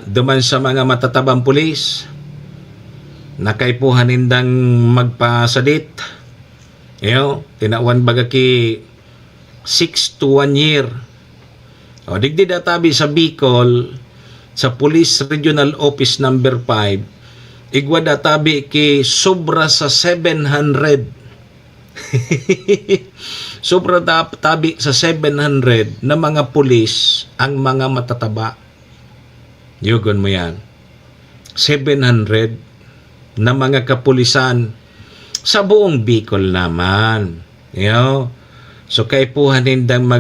duman sa mga matatabang pulis nakaipuhan nindang magpasadit. Iyo, tinawan baga ki 6 to 1 year. O digdi databi sa Bicol sa Police Regional Office number 5 igwa databi ki sobra sa 700. Sobra tabi sa 700 na mga pulis ang mga matataba. Yugon mo yan. 700 na mga kapulisan sa buong Bicol naman. So kaipuhan nindang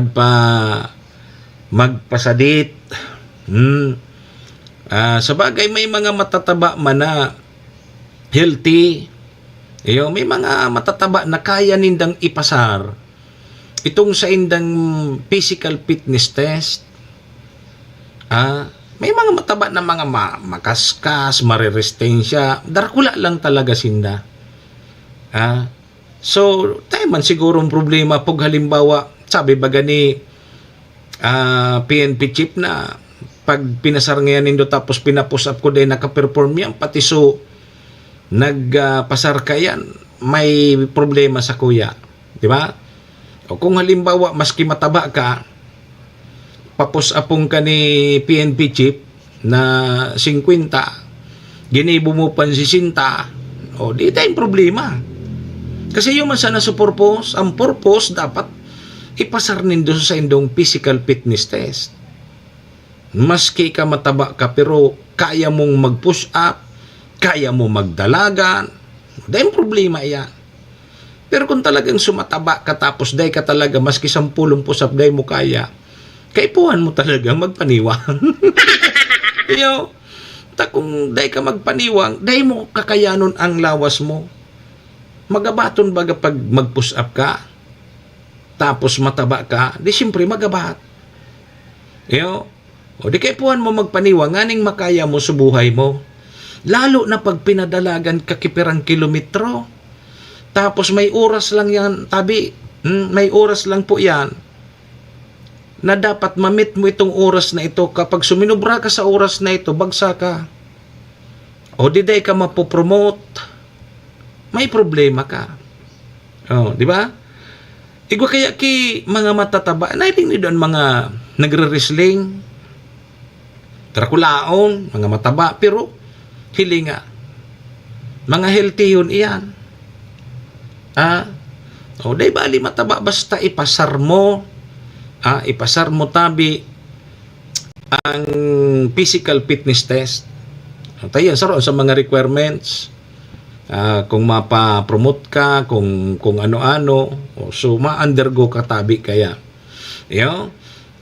magpasadit. Sa bagay may mga matataba man na healthy. May mga matataba na kaya nindang ipasar itong sa indang physical fitness test. May mga mataba na mga makaskas, mariresistensya. Darkula lang talaga sinda. So, tayo man sigurong problema pag halimbawa, sabi ba gani PNP chief na pag pinasar ngayon nindo tapos pinapus up ko din naka-perform yan, pati so nagpasar ka yan, may problema sa kuya. Di ba? O kung halimbawa, maski mataba ka, papus apong ka ni PNP chief na 50, ginibo mo pan 60, o di tayong problema. Kasi yung man sana sa purpose, ang purpose dapat ipasar nindo sa indong physical fitness test. Maski ka mataba ka pero kaya mong mag-push up, kaya mo magdalagan, dahil problema yan. Pero kung talagang sumataba ka tapos dahil ka talaga maski 10 push up dahil mo kaya, kaipuhan mo talaga magpaniwang. Kung dahil ka magpaniwang, dahil mo kakayanon ang lawas mo. Magabaton baga pag mag-push up ka, tapos mataba ka, di siyempre magabat. O di kaipuhan mo magpaniwang, nganing makaya mo sa buhay mo. Lalo na pag pinadalagan ka kipirang kilometro, tapos may oras lang yan, tabi, may oras lang po yan, na dapat ma-meet mo itong oras na ito. Kapag suminubra ka sa oras na ito, bagsa ka. O di day ka mapopromote, may problema ka. Di ba? Igwa kaya ki mga matataba, nailing doon mga nagre-wrestling, trakulaon, mga mataba, pero hilinga. Mga healthy yun iyan. O day bali mataba, basta ipasar mo, ipasar mo tabi ang physical fitness test. Tayo sa mga requirements, kung mapa-promote ka, kung ano-ano, so ma-undergo ka tabi kaya.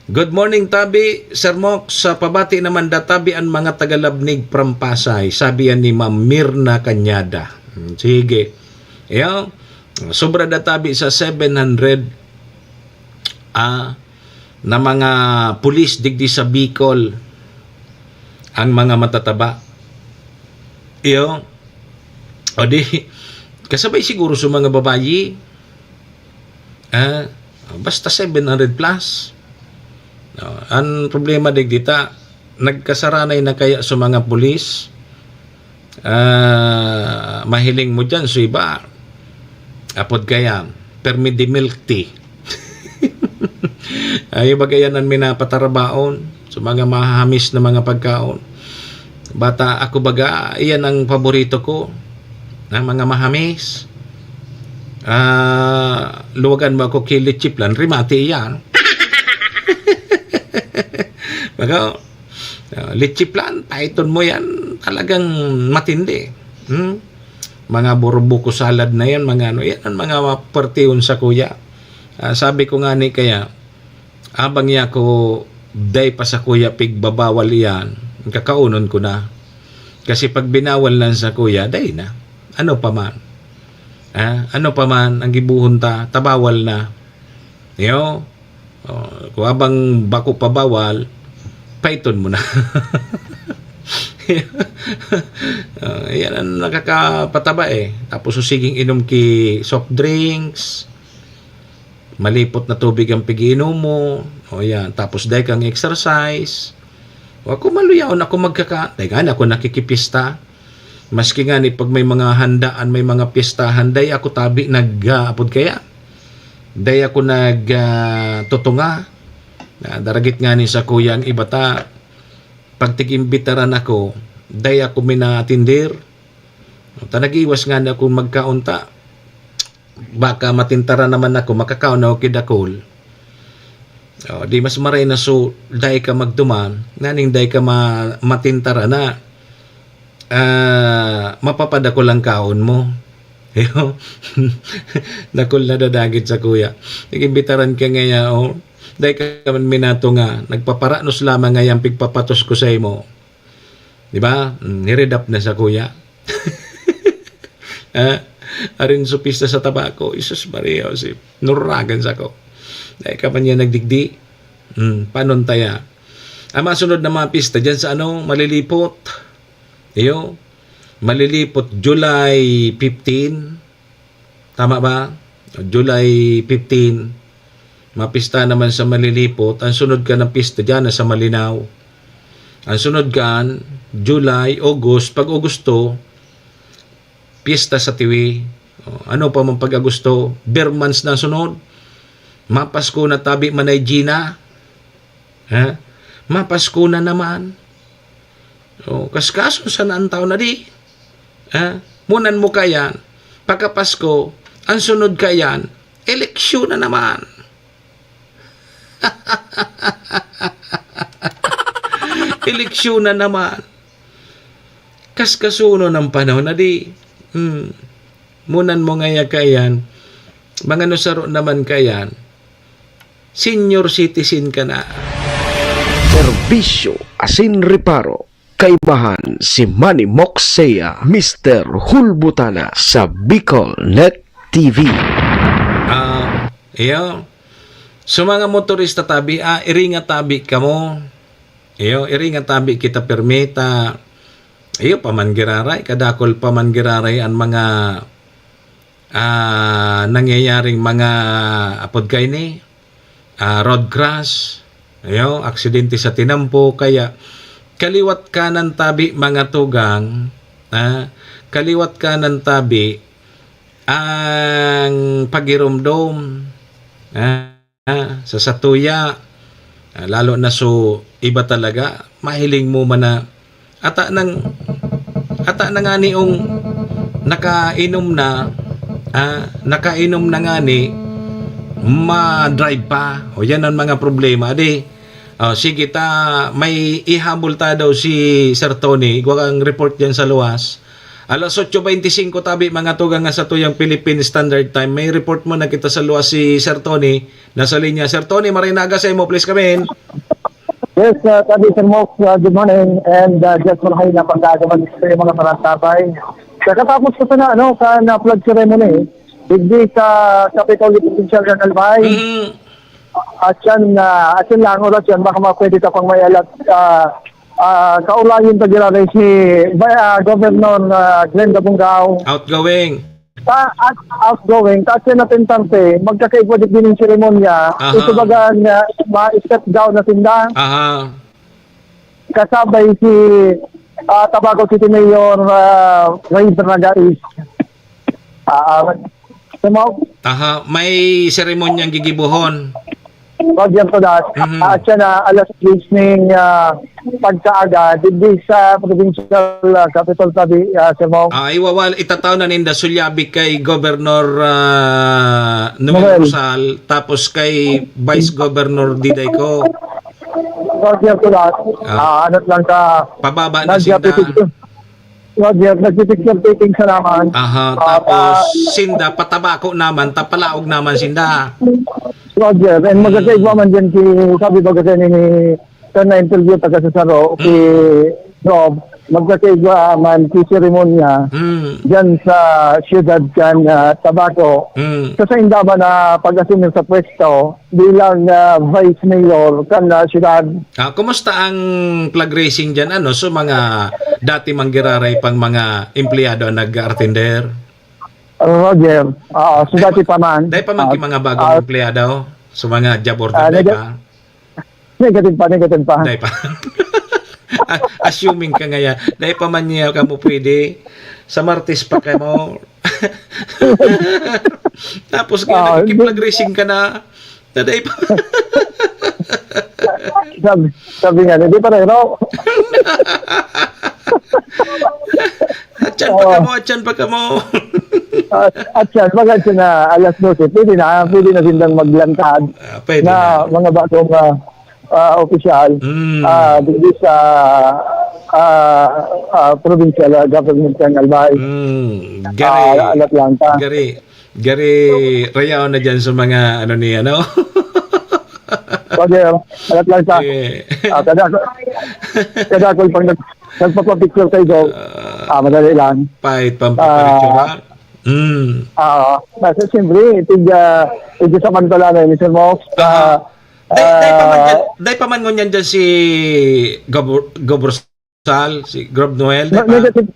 Good morning tabi, Sir Mox, sa pabati naman databi ang mga tagalabnig from Pasay, sabi yan ni Ma'am Mirna Kanyada. Sige. Sobra databi sa 700 na mga pulis digdi sa Bicol ang mga matataba. O di, kasabay siguro sa mga babayi, basta 700 plus. Ang problema digdita, nagkasaranay na kaya sa mga pulis, mahiling mo dyan, so iba, apod kaya, permit de milk tea. Ay bagayanan minapatarabaon sa mga mahahamis na mga pagkaon. Bata ako baga, iyan ang paborito ko ng mga mahamis. Luwagan mo ako kilit chiplan, rimati yan. Baga, litchiplan, python mo yan, talagang matindi. Mga burbuko salad na yan, mga ano, yan ang mga partiyon sa kuya. Sabi ko nga ni kaya, abang niya ko, day pa sa kuya, pigbabawal yan, kakaunon ko na. Kasi pag binawal lang sa kuya, day na. Ano pa man. Ano pa man, ang gibuhon tabawal na. Yo, kung abang bako pabawal, paiton mo na. Yan ang nakakapataba eh. Tapos usiging inom ki soft drinks, malipot na tubig ang pigiinom mo. O yan. Tapos dahil kang exercise. O ako maluyaon ako dahil nga ako nakikipista. Maski nga ni pag may mga handaan, may mga pistahan, dahil ako tabi nag-apod kaya. Dahil ako nag-tutunga. Daragit nga ni sa kuya ang iba ta. Pag tigimbitaran ako, day ako minatindir. Nag-iwas nga na ako magkaunta. Baka matintara naman ako, makakaon ako kidakol. Di mas maray na so, day ka magduman, naning day ka matintara na, mapapadako lang kaon mo. Dakol na dadagit sa kuya. Nagimbitaran ka ngayon, dahil ka man minato nga, nagpaparanos lamang nga yung pigpapatos ko sa imo. Diba? Niredap na sa kuya. Arin so pista sa tabako, Isus Maria, si nuragan sa ko. Dahil ka man yan nagdigdi. Panon taya. Ang masunod na mga pista dyan sa malilipot. Malilipot July 15. Tama ba? July 15. Mapista naman sa malilipot. Ang sunod ka ng pista dyan sa Malinaw. Ang sunod ka July, August. Pag Augusto, pista sa Tiwi. Ano pa man pag Agosto? Bermans na sunod. Mapasko na tabi manay Gina. Mapasko na naman. Kaskaso sa naantaw na di. Munan mo kayan. Pagkapasko, ang sunod kayan, eleksyon na naman. Eleksyon na naman. Kaskasuno ng panahon na di. Munan mo ngaya kayan. Mga nusaro naman kayan. Senior citizen ka na. Serbisyo asin reparo. Kaibahan si Manny Moxea, Mr. Hulbutana sa Bicol Net TV. So mga motorista tabi, iringa tabi ka mo. Iringa tabi kita permita. Pamangiraray, kadakol pamangiraray ang mga nangyayaring mga apod kay ni road crash. Aksidente sa tinampo, kaya kaliwat kanan tabi mga tugang, kaliwat kanan tabi ang pagirumdom sa satuya, lalo na so iba talaga, mahiling mo man na ata na nga niong nakainom na nga ni ma-drive pa. Yan ang mga problema di. Sige may ihabol daw si Sir Tony, ang report yan sa luwas. Alas 8:25 tabi mga tugang nga sa tuyang Philippine Standard Time. May report mo na kita sa luwas si Sir Tony. Nasa linya. Sir Tony, marinaga sa imo, please come in. Yes, tabi Sir Mox, good morning. And just malahay na pagdagaman sa mga parantabay. Kakatapos ko na flag ceremony, hindi sa Capitol Provincial General Bay. At yan lang oras yan, baka mapwede ka pang may alat. Kaulayin pa ginari si Governor Glenn Dabungao. Outgoing. Outgoing. Kasi natintante, magkakaigwadik din yung seremonya. Ito baga ma-step down na tindahan. Kasabay si Tabaco City Mayor Ray Bernagais. May seremonyang gigibuhon. Bagyan ko dat. At siya na alas 10 ng pagkaaga dito sa provincial capital tabi, Sir Mo. Iwawal itataw na ninda sulyabi kay Governor Noel Rosal, tapos kay Vice Governor Diday ko. Bagyan ko dat. Anot lang ka. Pababa na sinda. Roger, nagpipicture taking sa naman. Aha, tapos sinda patabako naman, tapalaog naman sinda. Roger, and magkakaigwa man dyan sabi ba kasi ni sa na-interview taga sa Saro, si Rob, magkakaigwa man si seremonya dyan sa siyudad kan Tabaco. Sa inda ba na pag-assume sa pwesto bilang vice mayor kan siyudad. Kumusta ang flag racing dyan? Ano? So mga dati manggiraray pang mga empleyado nag-artender? Roger, so dati pa man. Dahil pa man mga bagong empleyado? So mga job order dahil pa? Negative pa. Dahil pa. Assuming ka ngayon, dahil pa man niya ka mo pwede, sa Martes pa ka mo. Tapos kaya nagkiplag racing ka na, dahil pa. sabi nga, hindi pa rin, no? Atyan pa ka mo. Atyan, maganda na alas 12, pwede na sindang maglantad na mga bagong opisyal dito sa provincial government ng Albay. Gari, rayaw na dyan sa mga ano niya, no? Roger, Atlanta. Kada ko pang nagpapapicture kay Dog. Madali lang. Pahit pampapicture. Kasi siyempre, tigya sa Mantala na Mr. Mox. Day pa man ngunyan dyan si Gobrosal, si Grob Noel. Negative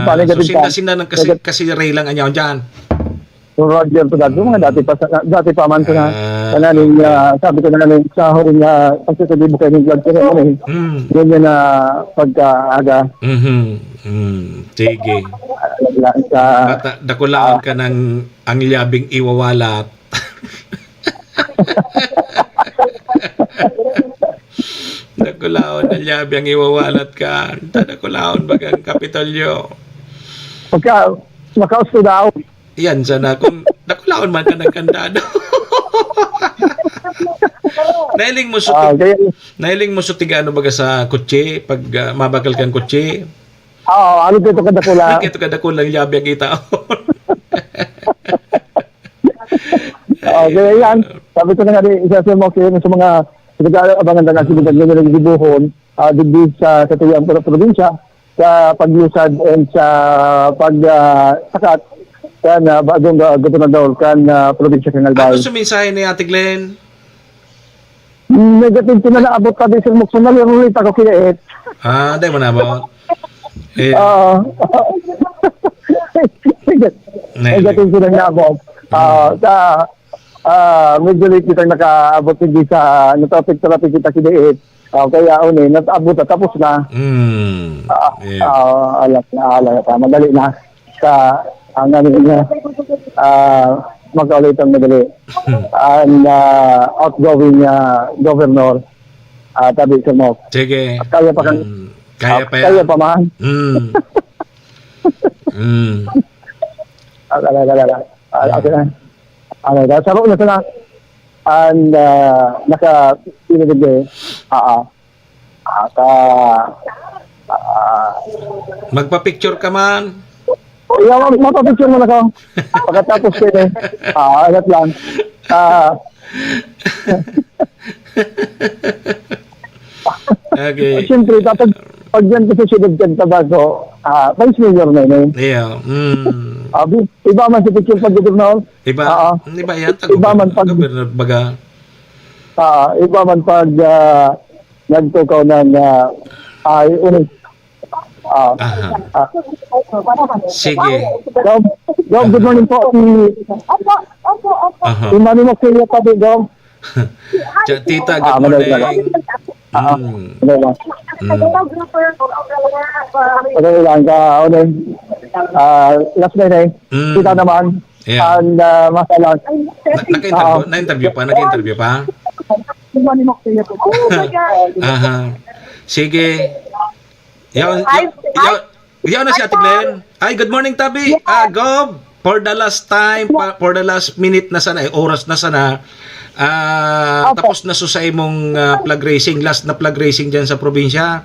pa. So sinda kasi ray lang anyaw dyan. So Roger, dati pa man ko na kanaling sabi ko na sa huring pagsasabibo kayo ng vlog ko na ganyan na pagkaaga. Sige. Dakulaon ka ng ang labing iwawalat. Dakulaon ang labing iwawalat ka. Dakulaon bagang Kapitolyo. Pagka makausto daw. Yan sana kung nakulaon man ka ng kandado. Nailing mo sutigano baga sa kutsi pag mabakal kang kutsi. Ano dito kadakula? Ito kadakula ang yabi ang itaon. Kaya yan. Sabi ko na nga isa sa mga abangan na sibigad nila ng dibuhon digdig sa tuyang probinsya sa paglusad and sa pagsakat kan bagong gobernador kan probinsya ng Albay. Ano suminsahe ni Ate Glenn? Negative na naabot ka din sa muksunal yung ulit ako kinaet. Dahil mo naabot? Negative na naabot. Medyo late kitang nakaabot hindi sa topic kita kinaet. Kaya nataabot na tapos na. Alat na. Madali na. Ang namin niya magkaulit ang madali ang outgoing governor tabi sa mo. Sige. Kaya pa man. Saro na sana and naka-pinagod magpa-picture ka man. Mapapicture mo na ko. Pagkatapos ko alat lang. Okay. Siyempre, dapat pag yan kasi siyudad kan Tabaco, vice mayor na yun. Yeah. Iba man si picture pag gobernador. Iba yan. Iba man pag gobernador baga. Iba man pag nagtukaw ng unis. Sige. Dom, good morning po. Imani mo kayo pa din, Dom. Tita, good morning. Last night kita naman. And masalang. Na-interview pa? Imani mo kayo po. Sige. Yan na si Ate Glenn. Ay, good morning, Tabi. Gob, for the last time, for the last minute na sana, oras na sana, tapos na sa imong flag racing, last na flag racing dyan sa probinsya.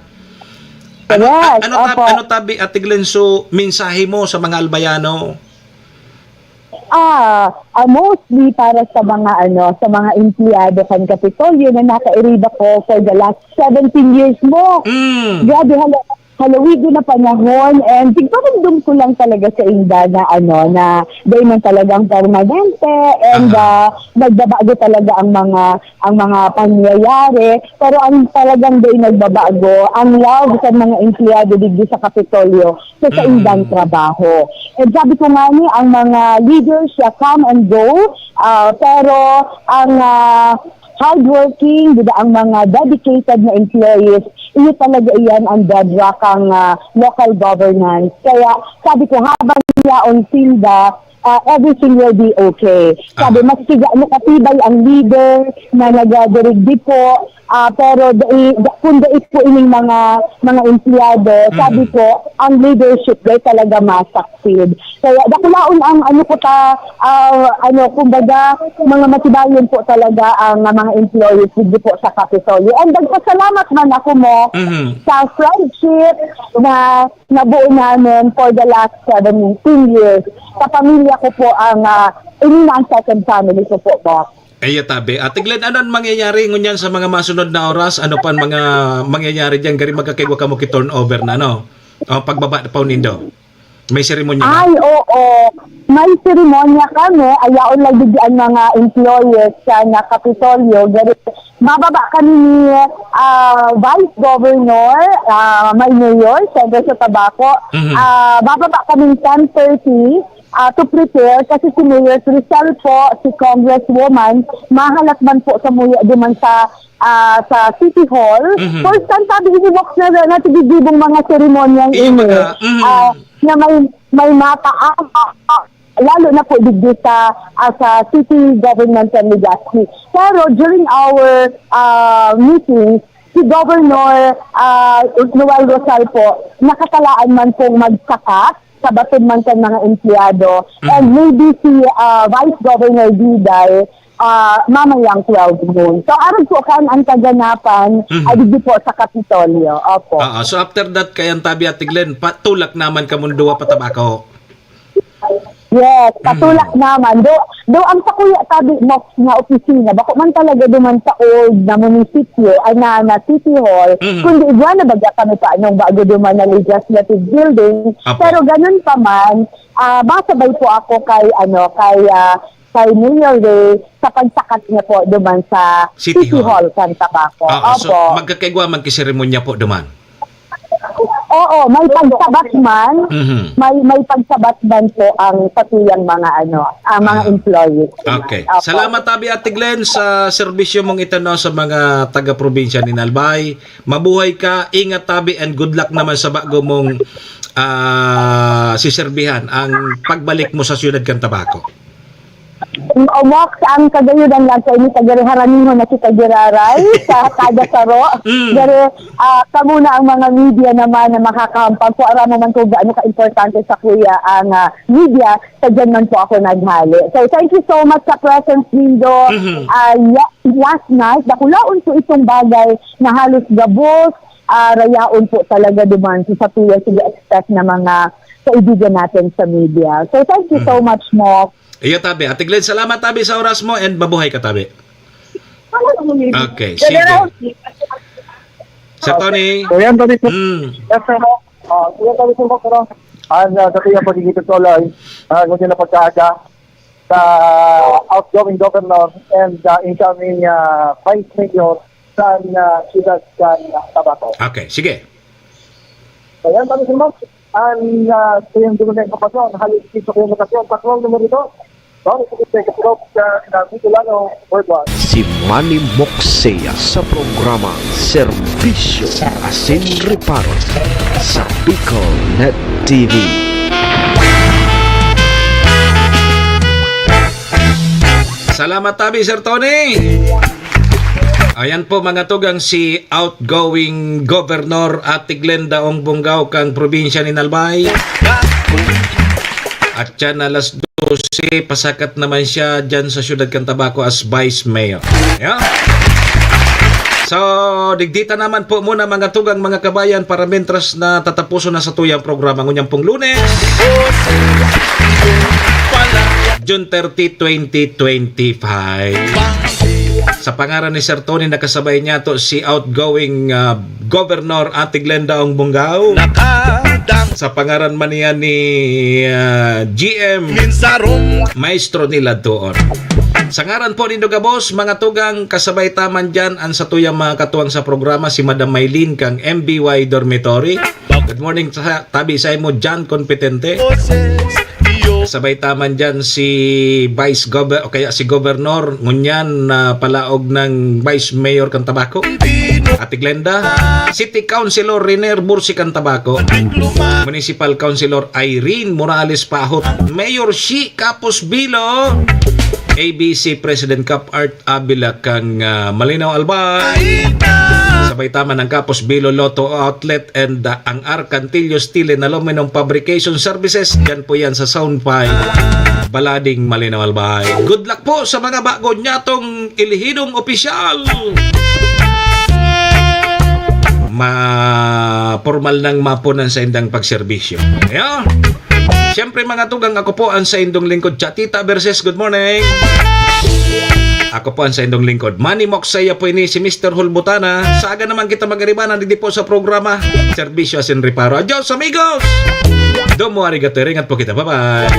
Yes, opo. Ano tabi, Ate Glenn, so mensahe mo sa mga albayano? Mostly para sa mga sa mga empleyado kan Kapitolyo na nakairiba ko for the last 17 years mo. Grabe, halawigo na panahon, and tigparamdam ko lang talaga sa inda na na day man talagang permanente, and nagbabago talaga ang mga pangyayari, pero ang talagang day nagbabago ang love sa mga empleyado dito sa Kapitolyo sa indang trabaho. And sabi ko nga ni, ang mga leaders come and go, pero ang hardworking, ang mga dedicated na employees, iyo talaga iyan ang bedrock ang local governance. Kaya sabi ko, habang yaon silda, everything will be okay. Sabi, nakatibay ang leader na nagadirigdi po, pero kung dait po ining mga empleyado, sabi ko, ang leadership day talaga masaksid. Kaya dakulaon ang kumbaga, mga matibayon po talaga ang mga employees dito po sa Kapitolyo. And nagpasalamat man ako mo sa friendship na nabuo namin for the last 17 years. Sa pamilya ko po ang ang second family ko po, boss. Ay, tabi. Ate Glenn, ano ang mangyayari ngunyan sa mga masunod na oras? Ano pa mga mangyayari diyan? Gari magkakigwa ka mo ki-turnover na, no? O, pagbaba pa nindo. May seremonya na? Ay, oo. May seremonya kami. Ayaon lang bigyan mga employees sa Kapitolyo. Mababa kami ni Vice Governor, may Mayor, Sandra sa Tabaco. Bababa kami 10:30 to prepare kasi si Mayor Crisel po, si Congresswoman, mahalat man po sa muya duman sa City Hall. First time sabi ni Box na natigigibong mga seremonyang ini. Na may mataang lalo na po digdi sa City Government and Legazpi. Pero during our meetings, si Governor Noel Rosal po, nakatalaan man pong magsakat sa batid man sa mga empleyado, and maybe si Vice Governor Diday mamayang 12 noon. So aron po kan ang kaganapan ay dito po sa Kapitolyo. Opo. So after that kayan tabi, Ate Glenn, patulak naman ka munduwa patabako. Yes, patulak naman. Do ang sa kuya tabi mo nga opisina, bako man talaga duman sa old na munisipyo, ay na City Hall, kundi igwa na bagya kami pa anong bago duman na legislative building. Pero ganun pa man, masabay po ako kay Mayor Ray sa pagsakat niya po duman sa City Hall kan Tabaco. So magkakaigwa man kiseremonya po duman. Oo, may pagsabat man, may pagsabat man po ang patuyang mga mga employees. Okay. Salamat tabi, Ate Glenn, sa serbisyo mong itanaw sa mga taga-probinsya ni Nalbay. Mabuhay ka, ingat tabi, and good luck naman sa bago mong siserbihan ang pagbalik mo sa siyudad kan Tabaco. Umok ang kagayudan lang sa ini tagariharaniho na si Tagiraray sa kada saro. Dari kamuna ang mga media naman na makakampag po ara naman ko gaano ka-importante sa kuya ang media, sa dyan man po ako naghali. So thank you so much sa presence nindo. Last night dakulaon po itong bagay na halos gabos, rayaon po talaga duman sa tuya sige expect na mga kaibigan natin sa media. So thank you so much, Mo. Iyo tabi. Ate Glenn, salamat tabi sa oras mo, and mabuhay ka tabi. Okay, sige. Sir Tony. Ayan, Tony. Yes, sir. Sige, Tony, sir. Sa kaya po dito tuloy, kung sila pagkaaga sa outgoing governor and incoming vice mayor sa siyudad sa Tabaco. Okay, sige. Ayan, Tony, sir. Ang siyang dumunay ng kapasyon, halos sa komunikasyon, patrol numero 2. Si Manny Moxea sa programa Serbisyo Asin Reparo sa Bicol Net TV. Salamat tabi, Sir Tony. Ayan po mga tugang, si outgoing Governor Ate Glenn Daong Bungaw kang probinsya ni Nalbay. At yan alas 12, pasakat naman siya dyan sa siyudad kan Tabaco as Vice Mayor. Yeah. So, digdita naman po muna mga tugang mga kabayan para mentras na tatapuso na sa tuyang programa ngunyang pong Lunes. June 30, 2025. Sa pangaran ni Sir Tony, nakasabay niya to si outgoing Governor Ate Glenda Ong Bungao. Sa pangaran man niya ni GM Maestro nila doon. Sa ngaran po ni Dugabos, mga tugang kasabay taman dyan ang sa tuyang mga katuwang sa programa si Madam Maylene kang MBY Dormitory. Good morning sa tabi sa mo John Competente. Sabay taman dyan si Vice Governor o kaya si Governor ngunyan na palaog ng Vice Mayor kang Tabaco Ate Glenda, City Councilor Riner Bursi kang Tabaco, Municipal Councilor Irene Morales Pahot, Mayor Shi Capos Bilo, ABC President Cap Art Abila kang Malinaw Albay, sabay tama ng Capos Bilo Lotto Outlet and ang Arcantillo Steel and Aluminum Fabrication Services. Yan po yan sa Sound 5 Balading Malinaw Albay. Good luck po sa mga bago nyatong ilihidong opisyal. Formal ng mapunan sa indang pagserbisyo. Ayan. Siyempre mga tugang, ako po ang sa indong lingkod Chatita versus good morning. Ako po ang sa indong lingkod Manny Moksaya po ini si Mr. Hulbutana. Sa aga naman kita mag-aribanan hindi po sa programa Serbisyo Asin Reparo. Adios amigos. Domo arigato, ringat po kita. Bye-bye.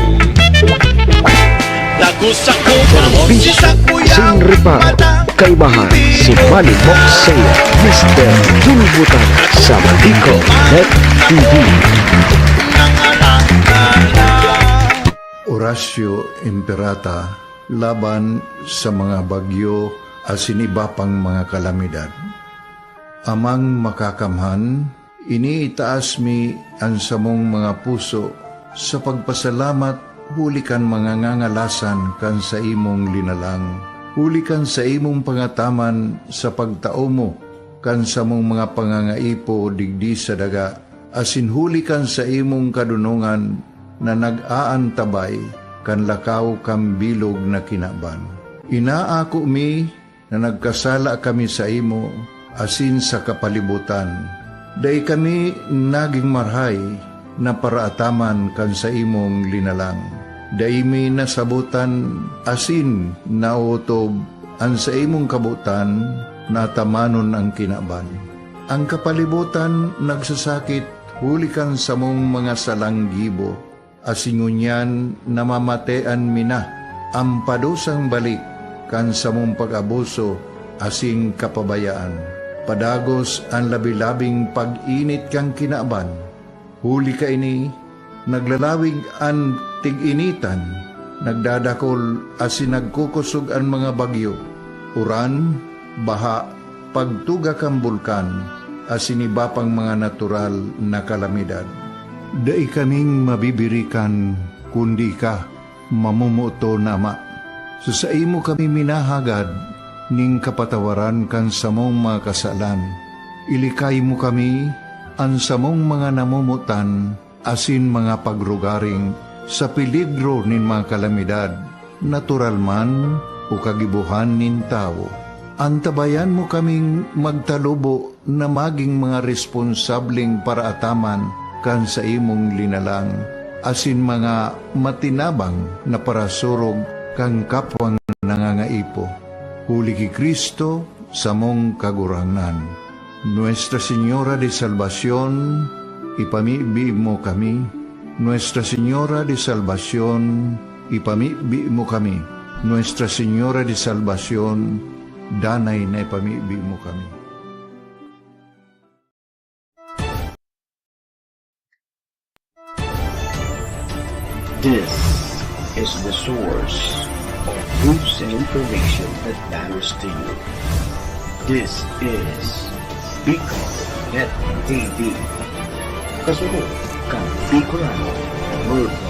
Serbisyo Asin Reparo. Kaibahan si Manny Moksaya, Mr. Hulbutana sa Bicol Net TV. Horacio Imperata laban sa mga bagyo asin iba pang mga kalamidad. Amang makakamhan, iniitaas mi ang samong mga puso sa pagpasalamat huli kan mga ngangalasan kan sa imong linalang. Huli kan sa imong pangataman sa pagtao mo kan sa mong mga pangangaipo digdi sa daga. Asin huli kan sa imong kadunungan na nag-aantabay kan lakaw kam bilog na kinaban. Inaako mi na nagkasala kami sa imo asin sa kapalibutan. Day kami naging marhay na paraataman kan sa imong linalang. Day mi nasabutan asin nautob ang sa imong kabutan na tamanon ang kinaban. Ang kapalibutan nagsasakit huli kan sa mong mga salanggibo. Asingunyan namamatean mina ang padusang balik kan sa mong pag-abuso asing kapabayaan. Padagos ang labi-labing pag-init kang kinaban. Huli ka ini, naglalawig ang tig-initan, nagdadakol asin nagkukusog ang mga bagyo. Uran, baha, pagtuga kang bulkan, asin iba pang mga natural na kalamidad. Dai kaming mabibirikan kundi ka mamumuto nama. So sa imo kami minahagad ning kapatawaran kan samong mga kasalan. Ilikay mo kami ang samong mga namumutan asin mga pagrugaring sa peligro nin mga kalamidad, natural man o kagibuhan nin tao. Antabayan mo kaming magtalubo na maging mga responsabling paraataman kan sa imong linalang, asin mga matinabang na parasurog kang kapwang nangangaipo. Huli ki Kristo sa mong kagurangan. Nuestra Señora de Salvación, ipamibi mo kami. Nuestra Señora de Salvación, ipamibi mo kami. Nuestra Señora de Salvación, danay na ipamibi mo kami. This is the source of news and information that matters to you. This is Bicol Net TV. Kasunod kang Bicolano Worldwide.